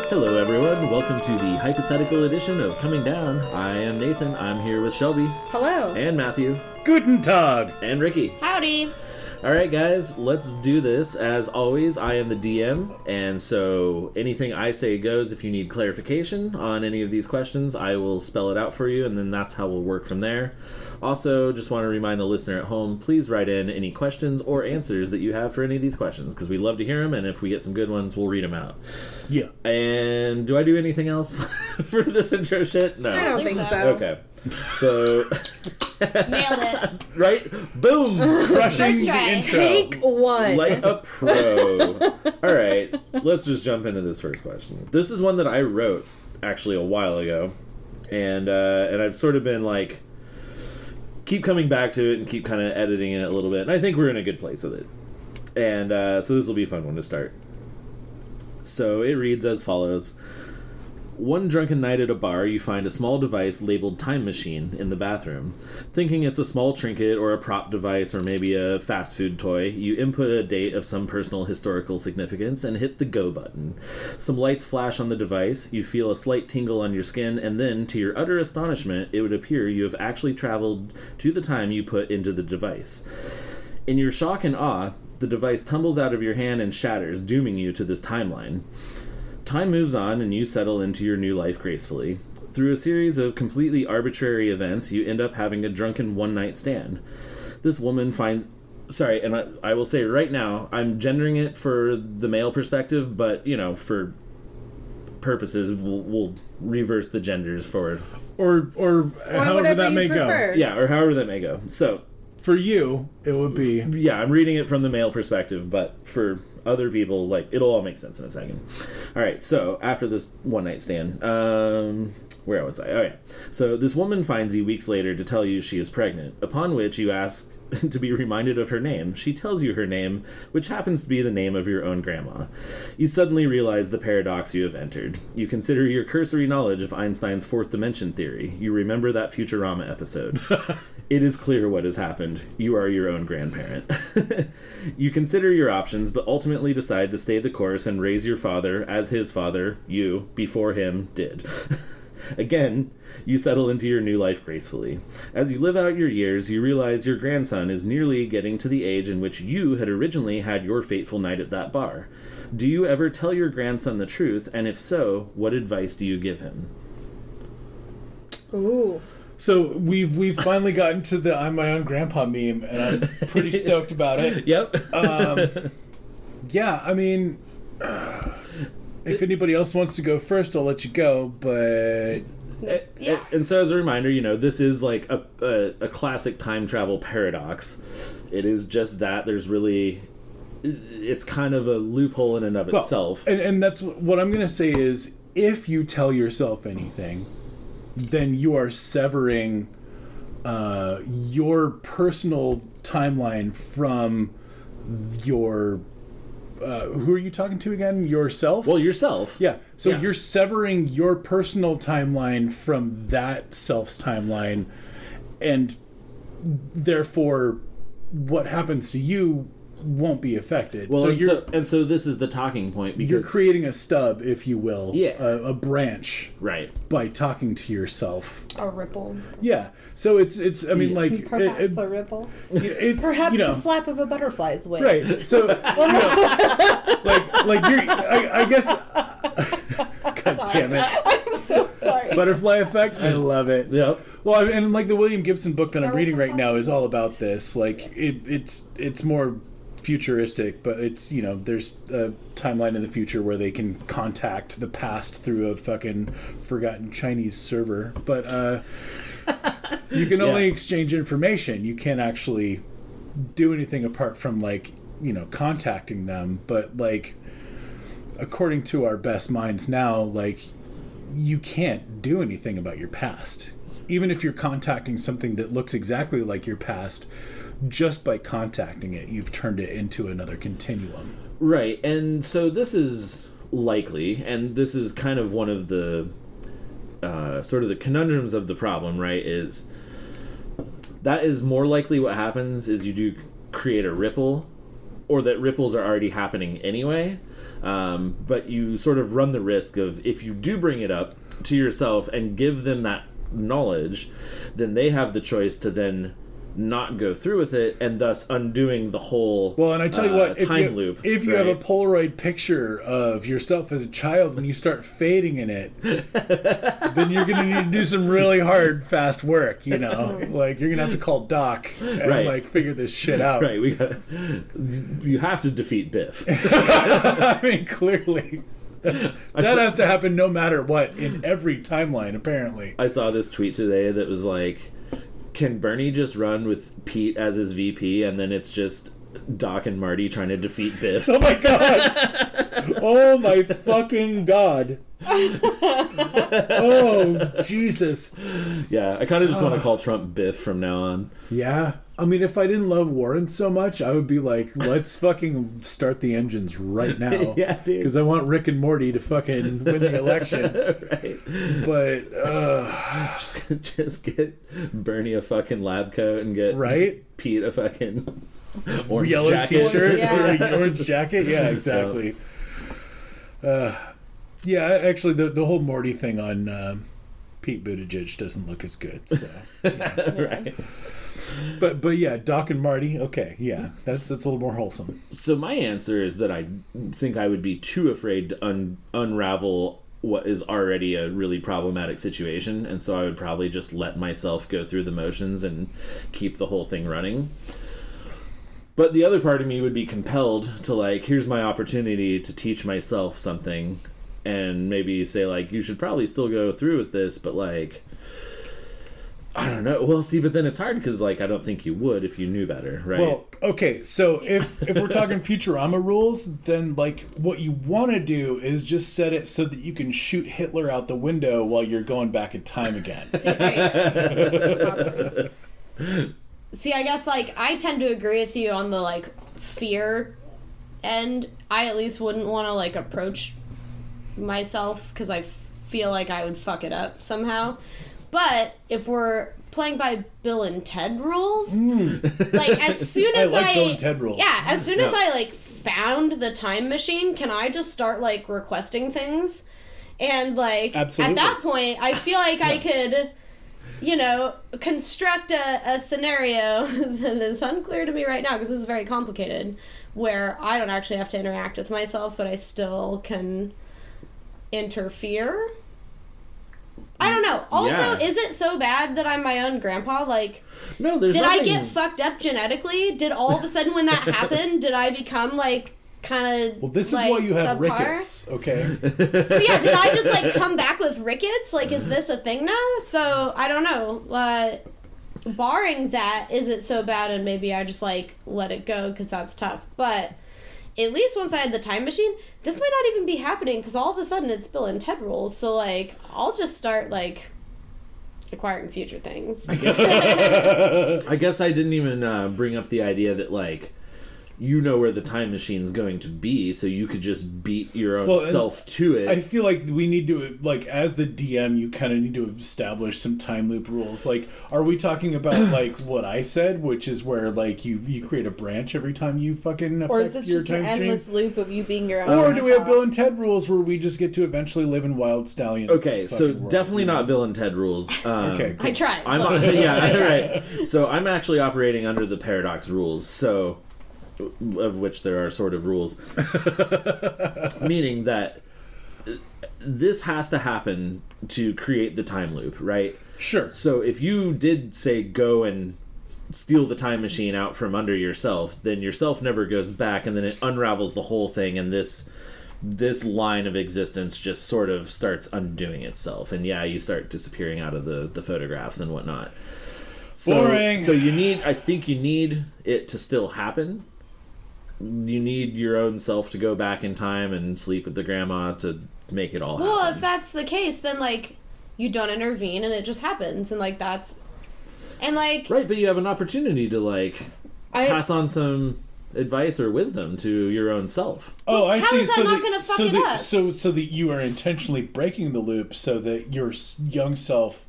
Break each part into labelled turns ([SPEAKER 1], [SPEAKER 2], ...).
[SPEAKER 1] Hello, everyone. Welcome to the hypothetical edition of Coming Down. I am Nathan. I'm here with Shelby.
[SPEAKER 2] Hello.
[SPEAKER 1] And Matthew.
[SPEAKER 3] Guten Tag.
[SPEAKER 1] And Ricky.
[SPEAKER 2] Howdy.
[SPEAKER 1] All right, guys, let's do this. As always, I am the DM, and so anything I say goes. If you need clarification on any of these questions, I will spell it out for you, and then that's how we'll work from there. Also, just want to remind the listener at home, please write in any questions or answers that you have for any of these questions, because we love to hear them, and if we get some good ones, we'll read them out.
[SPEAKER 3] Yeah.
[SPEAKER 1] And do I do anything else for this intro shit? No.
[SPEAKER 2] I don't think so.
[SPEAKER 1] Okay. So...
[SPEAKER 4] Nailed it.
[SPEAKER 1] Right? Boom!
[SPEAKER 3] Crushing
[SPEAKER 4] First
[SPEAKER 3] the
[SPEAKER 4] try.
[SPEAKER 3] intro.
[SPEAKER 2] Take one.
[SPEAKER 1] Like a pro. Alright, let's just jump into this first question. This is one that I wrote, actually, a while ago. And I've sort of been, like, keep coming back to it and keep kind of editing it a little bit. And I think we're in a good place with it. And so this will be a fun one to start. So it reads as follows. One drunken night at a bar, you find a small device labeled Time Machine in the bathroom. Thinking it's a small trinket or a prop device or maybe a fast food toy, you input a date of some personal historical significance and hit the go button. Some lights flash on the device, you feel a slight tingle on your skin, and then, to your utter astonishment, it would appear you have actually traveled to the time you put into the device. In your shock and awe, the device tumbles out of your hand and shatters, dooming you to this timeline. Time moves on and you settle into your new life gracefully. Through a series of completely arbitrary events, you end up having a drunken one-night stand. This woman finds... Sorry, and I will say right now, I'm gendering it for the male perspective, but, you know, for purposes, we'll reverse the genders for...
[SPEAKER 3] Or however that may
[SPEAKER 2] prefer.
[SPEAKER 1] Yeah, or however that may go. So...
[SPEAKER 3] For you, it would be...
[SPEAKER 1] Yeah, I'm reading it from the male perspective, but for... other people, like, it'll all make sense in a second. Alright, so, after this one-night stand, where was I? Oh, yeah. So, this woman finds you weeks later to tell you she is pregnant, upon which you ask to be reminded of her name. She tells you her name, which happens to be the name of your own grandma. You suddenly realize the paradox you have entered. You consider your cursory knowledge of Einstein's fourth dimension theory. You remember that Futurama episode. It is clear what has happened. You are your own grandparent. You consider your options, but ultimately decide to stay the course and raise your father as his father, you, before him, did. Again, you settle into your new life gracefully. As you live out your years, you realize your grandson is nearly getting to the age in which you had originally had your fateful night at that bar. Do you ever tell your grandson the truth, and if so, what advice do you give him?
[SPEAKER 2] Ooh.
[SPEAKER 3] So we've finally gotten to the I'm my own grandpa meme, and I'm pretty stoked about it.
[SPEAKER 1] Yep.
[SPEAKER 3] Yeah, I mean... if anybody else wants to go first, I'll let you go, but...
[SPEAKER 4] Yeah.
[SPEAKER 1] And so as a reminder, you know, this is like a classic time travel paradox. It is just that there's really... It's kind of a loophole in and of itself.
[SPEAKER 3] And that's what I'm going to say is, if you tell yourself anything, then you are severing your personal timeline from your... who are you talking to again? Yourself?
[SPEAKER 1] Well, yourself.
[SPEAKER 3] Yeah. So
[SPEAKER 1] Yeah.
[SPEAKER 3] you're severing your personal timeline from that self's timeline, and therefore what happens to you won't be affected.
[SPEAKER 1] Well,
[SPEAKER 3] so
[SPEAKER 1] so this is the talking point because
[SPEAKER 3] you're creating a stub, if you will.
[SPEAKER 1] Yeah.
[SPEAKER 3] A branch.
[SPEAKER 1] Right.
[SPEAKER 3] By talking to yourself.
[SPEAKER 4] A ripple.
[SPEAKER 3] Yeah. So it's I mean, like...
[SPEAKER 2] Perhaps a ripple.
[SPEAKER 5] Perhaps
[SPEAKER 3] you know,
[SPEAKER 5] the flap of a butterfly's wing.
[SPEAKER 3] right. So, like you're... I guess... God damn it.
[SPEAKER 5] I'm so sorry.
[SPEAKER 3] Butterfly effect? I love it.
[SPEAKER 1] Yep.
[SPEAKER 3] Well, and like the William Gibson book that I'm reading right now is all about this. Like, it's more futuristic, but it's, you know, there's a timeline in the future where they can contact the past through a fucking forgotten Chinese server. But you can only exchange information. You can't actually do anything apart from, like, you know, contacting them. But, like, according to our best minds now, like, you can't do anything about your past. Even if you're contacting something that looks exactly like your past, just by contacting it, you've turned it into another continuum.
[SPEAKER 1] Right. And so this is likely, and this is kind of one of the sort of the conundrums of the problem, right, is that is more likely what happens is you do create a ripple or that ripples are already happening anyway. But you sort of run the risk of, if you do bring it up to yourself and give them that knowledge, then they have the choice to then not go through with it, and thus undoing the whole
[SPEAKER 3] Well, and I tell you what,
[SPEAKER 1] time loop.
[SPEAKER 3] If you have a Polaroid picture of yourself as a child and you start fading in it, then you're going to need to do some really hard, fast work, you know? Like, you're going to have to call Doc and, like, figure this shit out.
[SPEAKER 1] Right, you have to defeat Biff.
[SPEAKER 3] I mean, clearly. That has to happen no matter what in every timeline, apparently.
[SPEAKER 1] I saw this tweet today that was like, can Bernie just run with Pete as his VP, and then it's just Doc and Marty trying to defeat Biff?
[SPEAKER 3] Oh my god! Oh my fucking god! Oh, Jesus.
[SPEAKER 1] Yeah, I kind of just want to call Trump Biff from now on.
[SPEAKER 3] Yeah. I mean, if I didn't love Warren so much, I would be like, let's fucking start the engines right now.
[SPEAKER 1] Yeah, dude.
[SPEAKER 3] Because I want Rick and Morty to fucking win the election.
[SPEAKER 1] Right.
[SPEAKER 3] But,
[SPEAKER 1] just get Bernie a fucking lab coat and get Pete a fucking orange
[SPEAKER 3] yellow
[SPEAKER 1] jacket.
[SPEAKER 3] t-shirt
[SPEAKER 5] Yeah.
[SPEAKER 3] or orange jacket. Yeah, exactly. Yeah, actually, the whole Morty thing on Pete Buttigieg doesn't look as good. So,
[SPEAKER 1] Right.
[SPEAKER 3] But yeah, Doc and Marty. Okay, yeah, that's a little more wholesome.
[SPEAKER 1] So my answer is that I think I would be too afraid to unravel what is already a really problematic situation, and so I would probably just let myself go through the motions and keep the whole thing running. But the other part of me would be compelled to, like, here's my opportunity to teach myself something, and maybe say, like, you should probably still go through with this, but, like, I don't know. Well, see, but then it's hard because, like, I don't think you would if you knew better, right?
[SPEAKER 3] Well, okay, so if we're talking Futurama rules, then, like, what you want to do is just set it so that you can shoot Hitler out the window while you're going back in time again.
[SPEAKER 4] See, I guess, like, I tend to agree with you on the, like, fear end. I at least wouldn't want to, like, approach myself because I feel like I would fuck it up somehow. But if we're playing by Bill and Ted rules, like, as soon as
[SPEAKER 3] I like Bill and Ted rules.
[SPEAKER 4] Yeah, as soon as I, like, found the time machine, can I just start, like, requesting things? And, like,
[SPEAKER 3] Absolutely.
[SPEAKER 4] at that point, I feel like I could, you know, construct a scenario that is unclear to me right now because this is very complicated, where I don't actually have to interact with myself, but I still can interfere. I don't know. Also, is it so bad that I'm my own grandpa? Like,
[SPEAKER 1] no, there's
[SPEAKER 4] did
[SPEAKER 1] nothing...
[SPEAKER 4] I get fucked up genetically? Did all of a sudden when that happened, did I become, like, kind of,
[SPEAKER 3] Well, this
[SPEAKER 4] like,
[SPEAKER 3] is why you have
[SPEAKER 4] subpar?
[SPEAKER 3] rickets, okay?
[SPEAKER 4] So, yeah, did I just, like, come back with rickets? Like, is this a thing now? So, I don't know. Barring that, is it so bad and maybe I just, like, let it go because that's tough. But at least once I had the time machine, this might not even be happening because all of a sudden it's Bill and Ted rules. So, like, I'll just start, like, acquiring future things.
[SPEAKER 1] I guess I didn't even bring up the idea that, like, you know where the time machine's going to be, so you could just beat your own self to it.
[SPEAKER 3] I feel like we need to, like, as the DM, you kind of need to establish some time loop rules. Like, are we talking about, like, what I said, which is where, like, you create a branch every time you fucking affect
[SPEAKER 5] Or is this
[SPEAKER 3] your
[SPEAKER 5] just an
[SPEAKER 3] time stream?
[SPEAKER 5] endless loop of you being your own?
[SPEAKER 3] Or do we have Bill and Ted rules where we just get to eventually live in Wild Stallions?
[SPEAKER 1] Okay, so
[SPEAKER 3] world,
[SPEAKER 1] definitely
[SPEAKER 3] you know?
[SPEAKER 1] not Bill and Ted rules.
[SPEAKER 3] Okay, cool.
[SPEAKER 4] I tried.
[SPEAKER 1] Right. So I'm actually operating under the paradox rules, so of which there are sort of rules, meaning that this has to happen to create the time loop, right?
[SPEAKER 3] Sure.
[SPEAKER 1] So if you did say go and steal the time machine out from under yourself, then yourself never goes back, and then it unravels the whole thing, and this line of existence just sort of starts undoing itself, and you start disappearing out of the photographs and whatnot.
[SPEAKER 3] Boring.
[SPEAKER 1] So I think you need it to still happen. You need your own self to go back in time and sleep with the grandma to make it all happen.
[SPEAKER 4] Well, if that's the case, then, like, you don't intervene and it just happens, and, like, that's... And, like...
[SPEAKER 1] Right, but you have an opportunity to, like, pass on some advice or wisdom to your own self.
[SPEAKER 3] Oh, I
[SPEAKER 4] How
[SPEAKER 3] see.
[SPEAKER 4] is that not gonna fuck it up?
[SPEAKER 3] So that you are intentionally breaking the loop so that your young self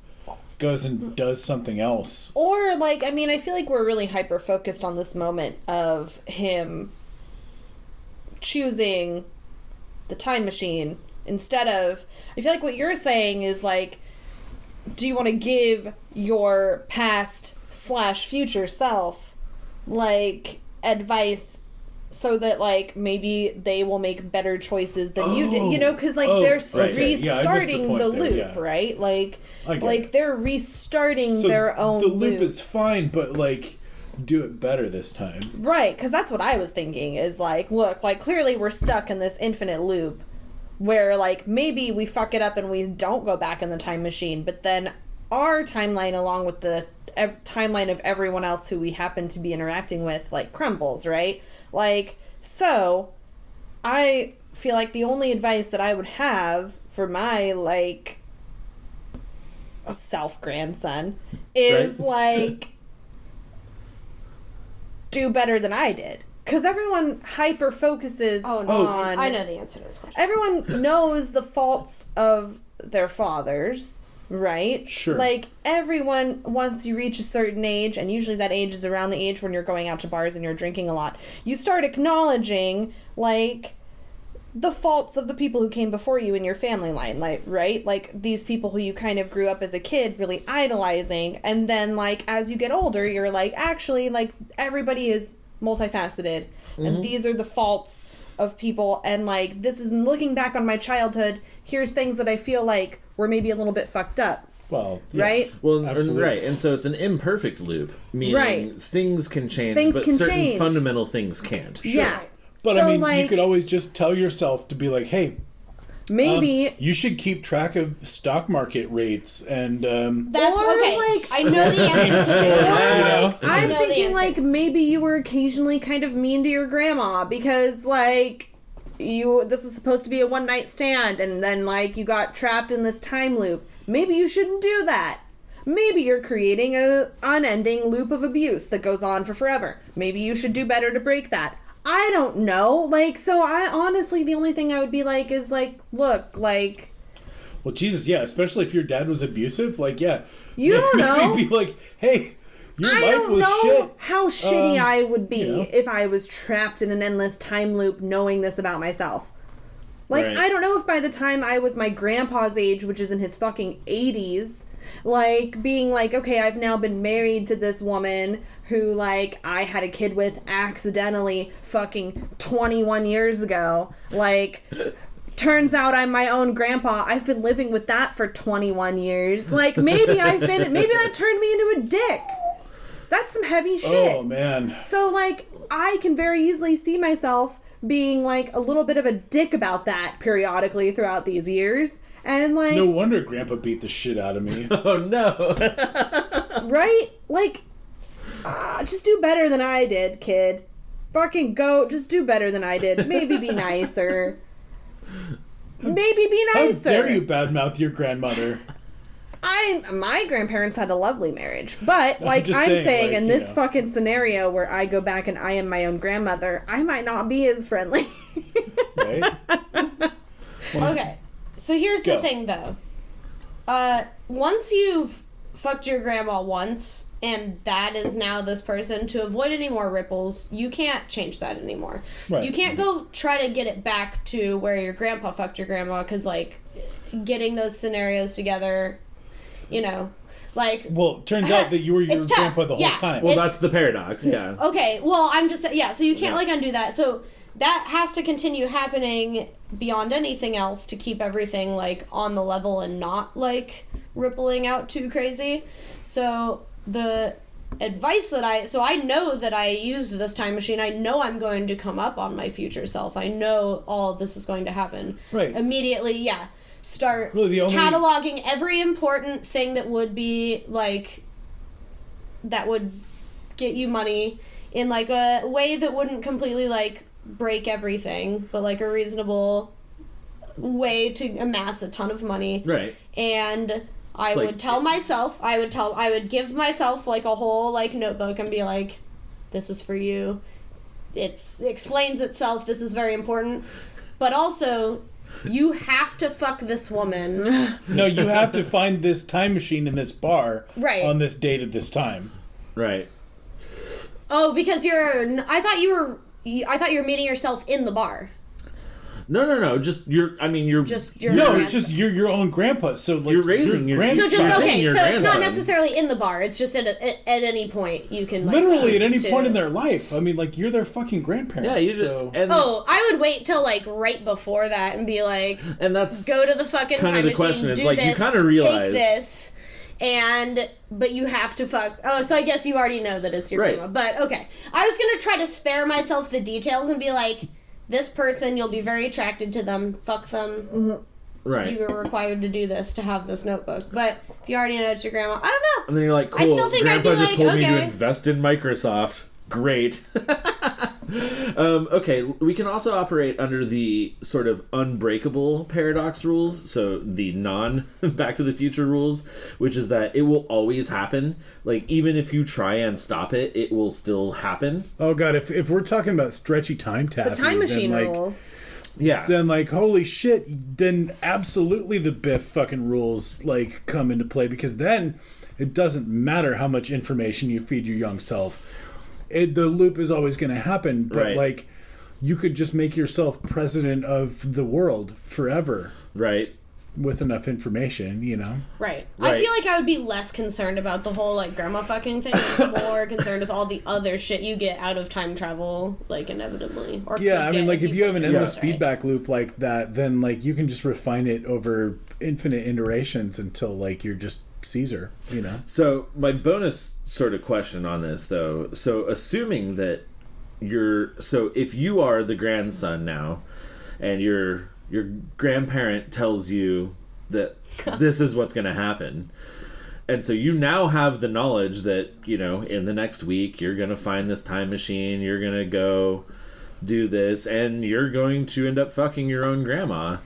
[SPEAKER 3] goes and does something else.
[SPEAKER 5] Or, like, I mean, I feel like we're really hyper-focused on this moment of him choosing the time machine instead of, I feel like what you're saying is like, do you want to give your past / future self like advice so that like maybe they will make better choices than you did, you know, because like they're restarting the loop, right? Like they're restarting their own
[SPEAKER 3] the loop
[SPEAKER 5] loop.
[SPEAKER 3] is fine, but like do it better this time,
[SPEAKER 5] Right, because that's what I was thinking is like, look, like clearly we're stuck in this infinite loop where like maybe we fuck it up and we don't go back in the time machine, but then our timeline along with the timeline of everyone else who we happen to be interacting with like crumbles, right? Like, so I feel like the only advice that I would have for my like self grandson is like do better than I did. Because everyone hyper focuses on...
[SPEAKER 4] I know the answer to this question.
[SPEAKER 5] Everyone knows the faults of their fathers, right?
[SPEAKER 3] Sure.
[SPEAKER 5] Like, everyone, once you reach a certain age, and usually that age is around the age when you're going out to bars and you're drinking a lot, you start acknowledging, like, the faults of the people who came before you in your family line, like, right? Like, these people who you kind of grew up as a kid really idolizing, and then, like, as you get older, you're like, actually, like, everybody is multifaceted, and these are the faults of people, and, like, this is looking back on my childhood, here's things that I feel like were maybe a little bit fucked up.
[SPEAKER 3] Well, yeah.
[SPEAKER 5] Right?
[SPEAKER 1] Well,
[SPEAKER 3] Absolutely.
[SPEAKER 1] right, and so it's an imperfect loop, meaning
[SPEAKER 5] Right.
[SPEAKER 1] things can change,
[SPEAKER 5] Things
[SPEAKER 1] but
[SPEAKER 5] can
[SPEAKER 1] certain
[SPEAKER 5] change.
[SPEAKER 1] fundamental things can't.
[SPEAKER 5] Yeah.
[SPEAKER 3] But
[SPEAKER 5] so,
[SPEAKER 3] I mean,
[SPEAKER 5] like,
[SPEAKER 3] you could always just tell yourself to be like, hey,
[SPEAKER 5] maybe...
[SPEAKER 3] you should keep track of stock market rates and
[SPEAKER 4] That's
[SPEAKER 5] Or,
[SPEAKER 4] okay.
[SPEAKER 5] like-
[SPEAKER 4] I know the answer to this.
[SPEAKER 3] know?
[SPEAKER 5] I'm
[SPEAKER 4] know the
[SPEAKER 5] thinking,
[SPEAKER 4] answer.
[SPEAKER 5] like, maybe you were occasionally kind of mean to your grandma because, like, this was supposed to be a one-night stand, and then, like, you got trapped in this time loop. Maybe you shouldn't do that. Maybe you're creating a unending loop of abuse that goes on for forever. Maybe you should do better to break that. I don't know. Like, so I honestly, the only thing I would be like is, like, look, like...
[SPEAKER 3] well, Jesus, yeah, especially if your dad was abusive, like, yeah.
[SPEAKER 5] You don't know.
[SPEAKER 3] Maybe be like, hey, your
[SPEAKER 5] I
[SPEAKER 3] life
[SPEAKER 5] don't
[SPEAKER 3] was
[SPEAKER 5] know
[SPEAKER 3] shit.
[SPEAKER 5] how shitty I would be
[SPEAKER 3] you know.
[SPEAKER 5] if I was trapped in an endless time loop knowing this about myself. Like,
[SPEAKER 1] Right.
[SPEAKER 5] I don't know if by the time I was my grandpa's age, which is in his fucking 80s, like, being like, okay, I've now been married to this woman who, like, I had a kid with accidentally fucking 21 years ago. Like, turns out I'm my own grandpa. I've been living with that for 21 years. Like, maybe that turned me into a dick. That's some heavy shit.
[SPEAKER 3] Oh, man.
[SPEAKER 5] So, like, I can very easily see myself being, like, a little bit of a dick about that periodically throughout these years. And, like...
[SPEAKER 3] No wonder Grandpa beat the shit out of me.
[SPEAKER 1] Oh no!
[SPEAKER 5] Right? Like, just do better than I did, kid. Fucking go, just do better than I did. Maybe be nicer. Maybe be
[SPEAKER 3] How
[SPEAKER 5] nicer.
[SPEAKER 3] dare you badmouth your grandmother?
[SPEAKER 5] My grandparents had a lovely marriage, but like
[SPEAKER 3] just
[SPEAKER 5] I'm
[SPEAKER 3] saying,
[SPEAKER 5] saying,
[SPEAKER 3] like,
[SPEAKER 5] in
[SPEAKER 3] you
[SPEAKER 5] this
[SPEAKER 3] know.
[SPEAKER 5] fucking scenario where I go back and I am my own grandmother, I might not be as friendly.
[SPEAKER 3] Right?
[SPEAKER 4] Okay, so here's
[SPEAKER 3] Go.
[SPEAKER 4] the thing, though. Once you've fucked your grandma once, and that is now this person, to avoid any more ripples, you can't change that anymore.
[SPEAKER 3] Right.
[SPEAKER 4] You can't go try to get it back to where your grandpa fucked your grandma, because, like, getting those scenarios together, you know, like...
[SPEAKER 3] Well, it turns out that you were your
[SPEAKER 4] It's tough.
[SPEAKER 3] grandpa the whole
[SPEAKER 4] Yeah.
[SPEAKER 3] time.
[SPEAKER 1] Well,
[SPEAKER 4] It's-
[SPEAKER 1] that's the paradox. Yeah.
[SPEAKER 4] Okay, well, I'm just yeah. So you can't
[SPEAKER 1] Yeah.
[SPEAKER 4] like undo that. So that has to continue happening beyond anything else to keep everything like on the level and not like rippling out too crazy. So the advice that I know that I used this time machine. I know I'm going to come up on my future self. I know all of this is going to happen.
[SPEAKER 3] Right.
[SPEAKER 4] Immediately, yeah. Start
[SPEAKER 3] Really, the only-
[SPEAKER 4] cataloging every important thing that would be like that would get you money in like a way that wouldn't completely like break everything, but like a reasonable way to amass a ton of money.
[SPEAKER 1] Right.
[SPEAKER 4] And I
[SPEAKER 1] It's
[SPEAKER 4] would
[SPEAKER 1] like-
[SPEAKER 4] tell myself, I would give myself like a whole like notebook and be like, this is for you. It explains itself. This is very important. But also, you have to fuck this woman.
[SPEAKER 3] No, you have to find this time machine in this bar
[SPEAKER 4] Right.
[SPEAKER 3] on this date at this time.
[SPEAKER 1] Right.
[SPEAKER 4] Oh, because I thought you I thought you were meeting yourself in the bar.
[SPEAKER 1] No. Just you're
[SPEAKER 4] Just your
[SPEAKER 3] No,
[SPEAKER 4] grandpa.
[SPEAKER 3] it's just you're your own grandpa. So like
[SPEAKER 1] You're raising your-
[SPEAKER 3] grandpa.
[SPEAKER 4] So just
[SPEAKER 1] You're saying
[SPEAKER 4] okay.
[SPEAKER 1] your
[SPEAKER 4] So it's not
[SPEAKER 1] grandson.
[SPEAKER 4] necessarily in the bar. It's just at any point you can like
[SPEAKER 3] Literally at any
[SPEAKER 4] choose to-
[SPEAKER 3] point in their life. I mean, like you're their fucking grandparent.
[SPEAKER 1] Yeah, you just
[SPEAKER 3] so.
[SPEAKER 1] and,
[SPEAKER 4] Oh, I would wait till like right before that and be like,
[SPEAKER 1] and that's
[SPEAKER 4] go to the fucking
[SPEAKER 1] kind
[SPEAKER 4] time
[SPEAKER 1] of the
[SPEAKER 4] machine,
[SPEAKER 1] question. It's
[SPEAKER 4] do
[SPEAKER 1] like you
[SPEAKER 4] this,
[SPEAKER 1] kind of realize
[SPEAKER 4] take this, but you have to fuck. Oh, so I guess you already know that it's your
[SPEAKER 1] Right.
[SPEAKER 4] grandma. But okay, I was gonna try to spare myself the details and be like, this person, you'll be very attracted to them. Fuck them.
[SPEAKER 1] right.
[SPEAKER 4] You were required to do this to have this notebook. But if you already know it's your grandma, I don't know.
[SPEAKER 1] And then you're like,
[SPEAKER 4] I
[SPEAKER 1] cool.
[SPEAKER 4] still think I'd
[SPEAKER 1] Grandpa
[SPEAKER 4] be
[SPEAKER 1] just
[SPEAKER 4] like,
[SPEAKER 1] told me to
[SPEAKER 4] okay.
[SPEAKER 1] invest in Microsoft. Great. Okay, we can also operate under the sort of unbreakable paradox rules. So the non-Back to the Future rules, which is that it will always happen. Like, even if you try and stop it, it will still happen.
[SPEAKER 3] Oh god, if we're talking about stretchy time taffy,
[SPEAKER 5] The time machine
[SPEAKER 3] then, like,
[SPEAKER 5] rules.
[SPEAKER 1] Yeah.
[SPEAKER 3] then like holy shit, then absolutely the Biff fucking rules like come into play, because then it doesn't matter how much information you feed your young self. The loop is always going to happen, but
[SPEAKER 1] Right.
[SPEAKER 3] like you could just make yourself president of the world forever
[SPEAKER 1] Right.
[SPEAKER 3] with enough information, you know.
[SPEAKER 4] Right.
[SPEAKER 1] Right.
[SPEAKER 4] I feel like I would be less concerned about the whole like grandma fucking thing, and more concerned with all the other shit you get out of time travel, like inevitably. Or
[SPEAKER 3] Yeah, I
[SPEAKER 4] could
[SPEAKER 3] mean,
[SPEAKER 4] get
[SPEAKER 3] like if you have an
[SPEAKER 4] play
[SPEAKER 3] endless
[SPEAKER 4] it right.
[SPEAKER 3] feedback loop like that, then like you can just refine it over infinite iterations until like you're just Caesar, you know.
[SPEAKER 1] So my bonus sort of question on this, though, so assuming that if you are the grandson now, and your grandparent tells you that this is what's going to happen, and so you now have the knowledge that, you know, in the next week you're going to find this time machine, you're going to go do this, and you're going to end up fucking your own grandma.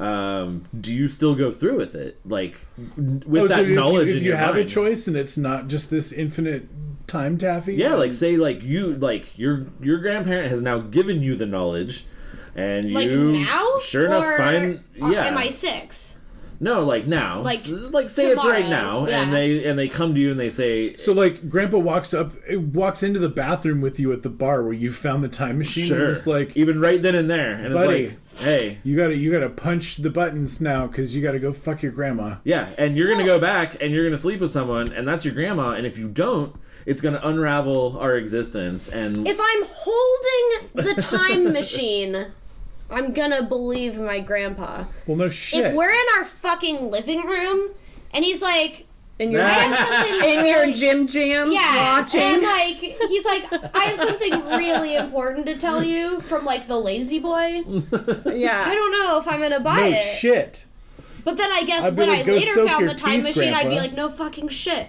[SPEAKER 1] Do you still go through with it, like with that knowledge
[SPEAKER 3] if
[SPEAKER 1] in
[SPEAKER 3] you
[SPEAKER 1] your
[SPEAKER 3] have
[SPEAKER 1] mind?
[SPEAKER 3] a choice and it's not just this infinite time taffy?
[SPEAKER 1] Yeah, like say like you like your grandparent has now given you the knowledge, and
[SPEAKER 4] Like
[SPEAKER 1] you
[SPEAKER 4] now?
[SPEAKER 1] sure enough
[SPEAKER 4] Or
[SPEAKER 1] find
[SPEAKER 4] Am I 6?
[SPEAKER 1] no, like now,
[SPEAKER 4] Like,
[SPEAKER 1] like say it's right now,
[SPEAKER 4] tomorrow,
[SPEAKER 1] and
[SPEAKER 4] yeah.
[SPEAKER 1] they come to you and they say
[SPEAKER 3] So like grandpa walks into the bathroom with you at the bar where you found the time machine,
[SPEAKER 1] sure,
[SPEAKER 3] and it's like,
[SPEAKER 1] even right then and there, and
[SPEAKER 3] buddy,
[SPEAKER 1] it's like, hey,
[SPEAKER 3] you gotta punch the buttons now because you gotta go fuck your grandma.
[SPEAKER 1] yeah, and you're gonna go back and you're gonna sleep with someone, and that's your grandma, and if you don't, it's gonna unravel our existence. And
[SPEAKER 4] If I'm holding the time machine, I'm gonna believe my grandpa.
[SPEAKER 3] Well, no shit.
[SPEAKER 4] If we're in our fucking living room and he's like,
[SPEAKER 5] In your
[SPEAKER 4] I have something
[SPEAKER 5] in your
[SPEAKER 4] really-
[SPEAKER 5] gym jams
[SPEAKER 4] yeah,
[SPEAKER 5] watching.
[SPEAKER 4] and like he's like, I have something really important to tell you from like the Lazy Boy. I
[SPEAKER 5] yeah.
[SPEAKER 4] don't know if I'm gonna buy
[SPEAKER 3] no
[SPEAKER 4] it.
[SPEAKER 3] shit.
[SPEAKER 4] But then I guess
[SPEAKER 3] I'd be
[SPEAKER 4] when
[SPEAKER 3] like,
[SPEAKER 4] I
[SPEAKER 3] "Go
[SPEAKER 4] later
[SPEAKER 3] soak
[SPEAKER 4] found
[SPEAKER 3] your
[SPEAKER 4] the time
[SPEAKER 3] teeth,
[SPEAKER 4] machine, I'd be
[SPEAKER 3] Grandpa."
[SPEAKER 4] like, no fucking shit.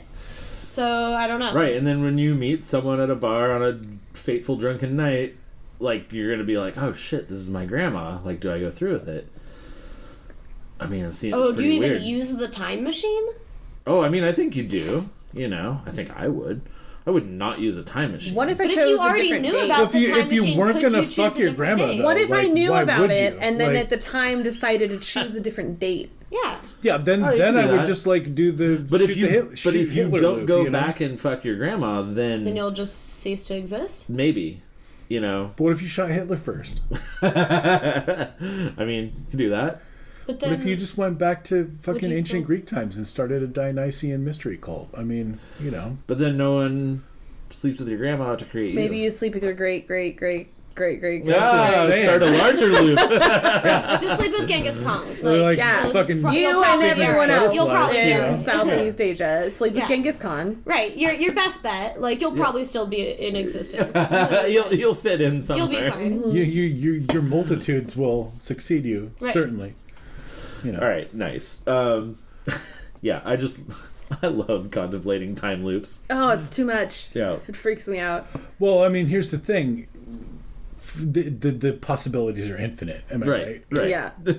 [SPEAKER 4] So I don't know.
[SPEAKER 1] right, and then when you meet someone at a bar on a fateful drunken night, like you're gonna be like, oh shit, this is my grandma. Like, do I go through with it? I mean, it's
[SPEAKER 4] Oh, do
[SPEAKER 1] pretty
[SPEAKER 4] you even
[SPEAKER 1] weird.
[SPEAKER 4] use the time machine?
[SPEAKER 1] Oh, I mean, I think you do. You know, I think I would. I would not use a time machine.
[SPEAKER 5] What if I
[SPEAKER 4] But if
[SPEAKER 5] chose
[SPEAKER 4] you
[SPEAKER 5] a
[SPEAKER 4] already
[SPEAKER 5] different
[SPEAKER 4] knew
[SPEAKER 5] date?
[SPEAKER 4] about the time
[SPEAKER 3] if you
[SPEAKER 4] machine,
[SPEAKER 3] weren't
[SPEAKER 4] could
[SPEAKER 3] gonna
[SPEAKER 4] you choose
[SPEAKER 3] fuck
[SPEAKER 4] a
[SPEAKER 3] your
[SPEAKER 4] different
[SPEAKER 3] grandma,
[SPEAKER 4] date?
[SPEAKER 3] though?
[SPEAKER 5] What if I
[SPEAKER 3] Like,
[SPEAKER 5] knew
[SPEAKER 3] why
[SPEAKER 5] about
[SPEAKER 3] would
[SPEAKER 5] it
[SPEAKER 3] you?
[SPEAKER 5] and then
[SPEAKER 3] Like-
[SPEAKER 5] at the time decided to choose a different date?
[SPEAKER 4] Yeah.
[SPEAKER 3] Yeah, then
[SPEAKER 1] Oh, you can
[SPEAKER 3] I
[SPEAKER 1] do
[SPEAKER 3] would
[SPEAKER 1] that.
[SPEAKER 3] just like do the.
[SPEAKER 1] But if
[SPEAKER 3] shoot
[SPEAKER 1] you
[SPEAKER 3] the Hit- shoot
[SPEAKER 1] if you
[SPEAKER 3] Hitler
[SPEAKER 1] don't
[SPEAKER 3] loop,
[SPEAKER 1] go
[SPEAKER 3] you know?
[SPEAKER 1] back and fuck your grandma,
[SPEAKER 4] Then
[SPEAKER 1] then
[SPEAKER 4] you'll just cease to exist?
[SPEAKER 1] maybe, you know.
[SPEAKER 3] But what if you shot Hitler first?
[SPEAKER 1] I mean, you can do that.
[SPEAKER 4] But then
[SPEAKER 3] What if you just went back to fucking
[SPEAKER 4] you
[SPEAKER 3] ancient
[SPEAKER 4] still-
[SPEAKER 3] Greek times and started a Dionysian mystery cult? I mean, you know.
[SPEAKER 1] But then no one sleeps with your grandma to create
[SPEAKER 5] Maybe
[SPEAKER 1] you.
[SPEAKER 5] you sleep with your great.
[SPEAKER 1] Yeah,
[SPEAKER 3] saying.
[SPEAKER 1] start a larger loop.
[SPEAKER 4] just sleep with Genghis Khan.
[SPEAKER 3] Or like
[SPEAKER 5] yeah,
[SPEAKER 3] fucking
[SPEAKER 4] You'll
[SPEAKER 5] You and
[SPEAKER 4] probably
[SPEAKER 5] everyone
[SPEAKER 4] marry.
[SPEAKER 5] else
[SPEAKER 4] You'll probably
[SPEAKER 5] in
[SPEAKER 4] marry.
[SPEAKER 5] Southeast Asia sleep with
[SPEAKER 4] Yeah.
[SPEAKER 5] Genghis Khan.
[SPEAKER 4] Right, your best bet. Like you'll probably still be in existence.
[SPEAKER 1] you'll fit in somewhere.
[SPEAKER 4] You'll be fine.
[SPEAKER 3] your multitudes will succeed you,
[SPEAKER 4] Right.
[SPEAKER 3] certainly. You know.
[SPEAKER 1] All right, nice. Yeah, I love contemplating time loops.
[SPEAKER 5] Oh, it's too much.
[SPEAKER 1] Yeah.
[SPEAKER 5] It freaks me out.
[SPEAKER 3] Well, I mean, here's the thing. The possibilities are infinite. Am I right?
[SPEAKER 1] Right.
[SPEAKER 5] Yeah.
[SPEAKER 4] And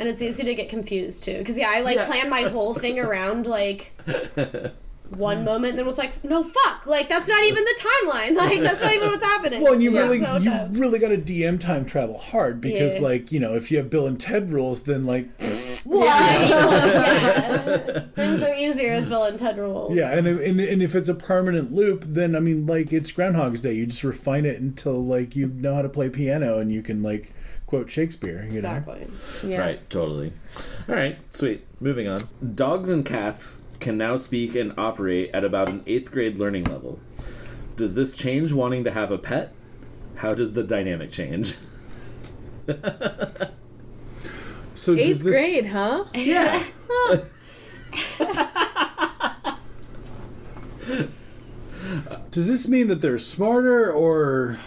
[SPEAKER 4] it's easy to get confused too. Because I
[SPEAKER 1] Yeah.
[SPEAKER 4] plan my whole thing around like one moment, and then was like, no, fuck, like that's not even the timeline, like that's not even what's happening.
[SPEAKER 3] Well, and you
[SPEAKER 4] So
[SPEAKER 3] really
[SPEAKER 4] tough.
[SPEAKER 3] got to DM time travel hard because,
[SPEAKER 4] Yeah.
[SPEAKER 3] like, you know, if you have Bill and Ted rules, then like,
[SPEAKER 4] Well, I mean, yeah. Things are easier with Bill and Ted rules.
[SPEAKER 3] yeah, and if it's a permanent loop, then I mean, like, it's Groundhog's Day. You just refine it until like you know how to play piano and you can like quote Shakespeare. You know?
[SPEAKER 4] Exactly.
[SPEAKER 5] Yeah.
[SPEAKER 1] Right, totally. All right, sweet. Moving on. Dogs and cats can now speak and operate at about an 8th grade learning level. Does this change wanting to have a pet? How does the dynamic change?
[SPEAKER 3] So does
[SPEAKER 5] Eighth
[SPEAKER 3] this-
[SPEAKER 5] grade, huh?
[SPEAKER 1] Yeah.
[SPEAKER 3] Does this mean that they're smarter or?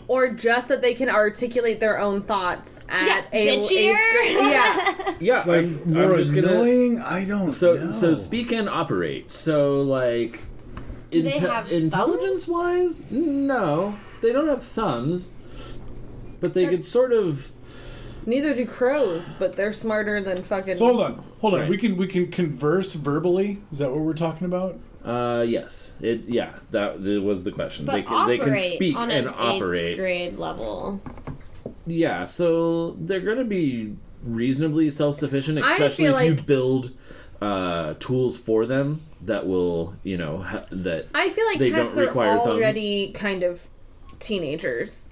[SPEAKER 5] Or just that they can articulate their own thoughts at a
[SPEAKER 4] bitchier.
[SPEAKER 5] Yeah.
[SPEAKER 1] Yeah,
[SPEAKER 3] Like more
[SPEAKER 1] I'm just gonna.
[SPEAKER 3] annoying? I don't know.
[SPEAKER 1] So speak and operate. So like,
[SPEAKER 4] Do they have
[SPEAKER 1] intelligence wise, no, they don't have thumbs, but they could sort of.
[SPEAKER 5] Neither do crows, but they're smarter than fucking.
[SPEAKER 3] So hold on.
[SPEAKER 1] Right.
[SPEAKER 3] We can converse verbally. Is that what we're talking about?
[SPEAKER 1] Yes, that was the question.
[SPEAKER 4] But
[SPEAKER 1] They can speak
[SPEAKER 4] on
[SPEAKER 1] and
[SPEAKER 4] an
[SPEAKER 1] operate.
[SPEAKER 4] 8th grade level.
[SPEAKER 1] Yeah, so they're going to be reasonably self-sufficient,
[SPEAKER 5] I
[SPEAKER 1] especially
[SPEAKER 5] feel
[SPEAKER 1] if you
[SPEAKER 5] like-
[SPEAKER 1] build tools for them that will, that
[SPEAKER 5] I feel like
[SPEAKER 1] they
[SPEAKER 5] cats
[SPEAKER 1] don't
[SPEAKER 5] are
[SPEAKER 1] require thumbs.
[SPEAKER 5] already kind of teenagers.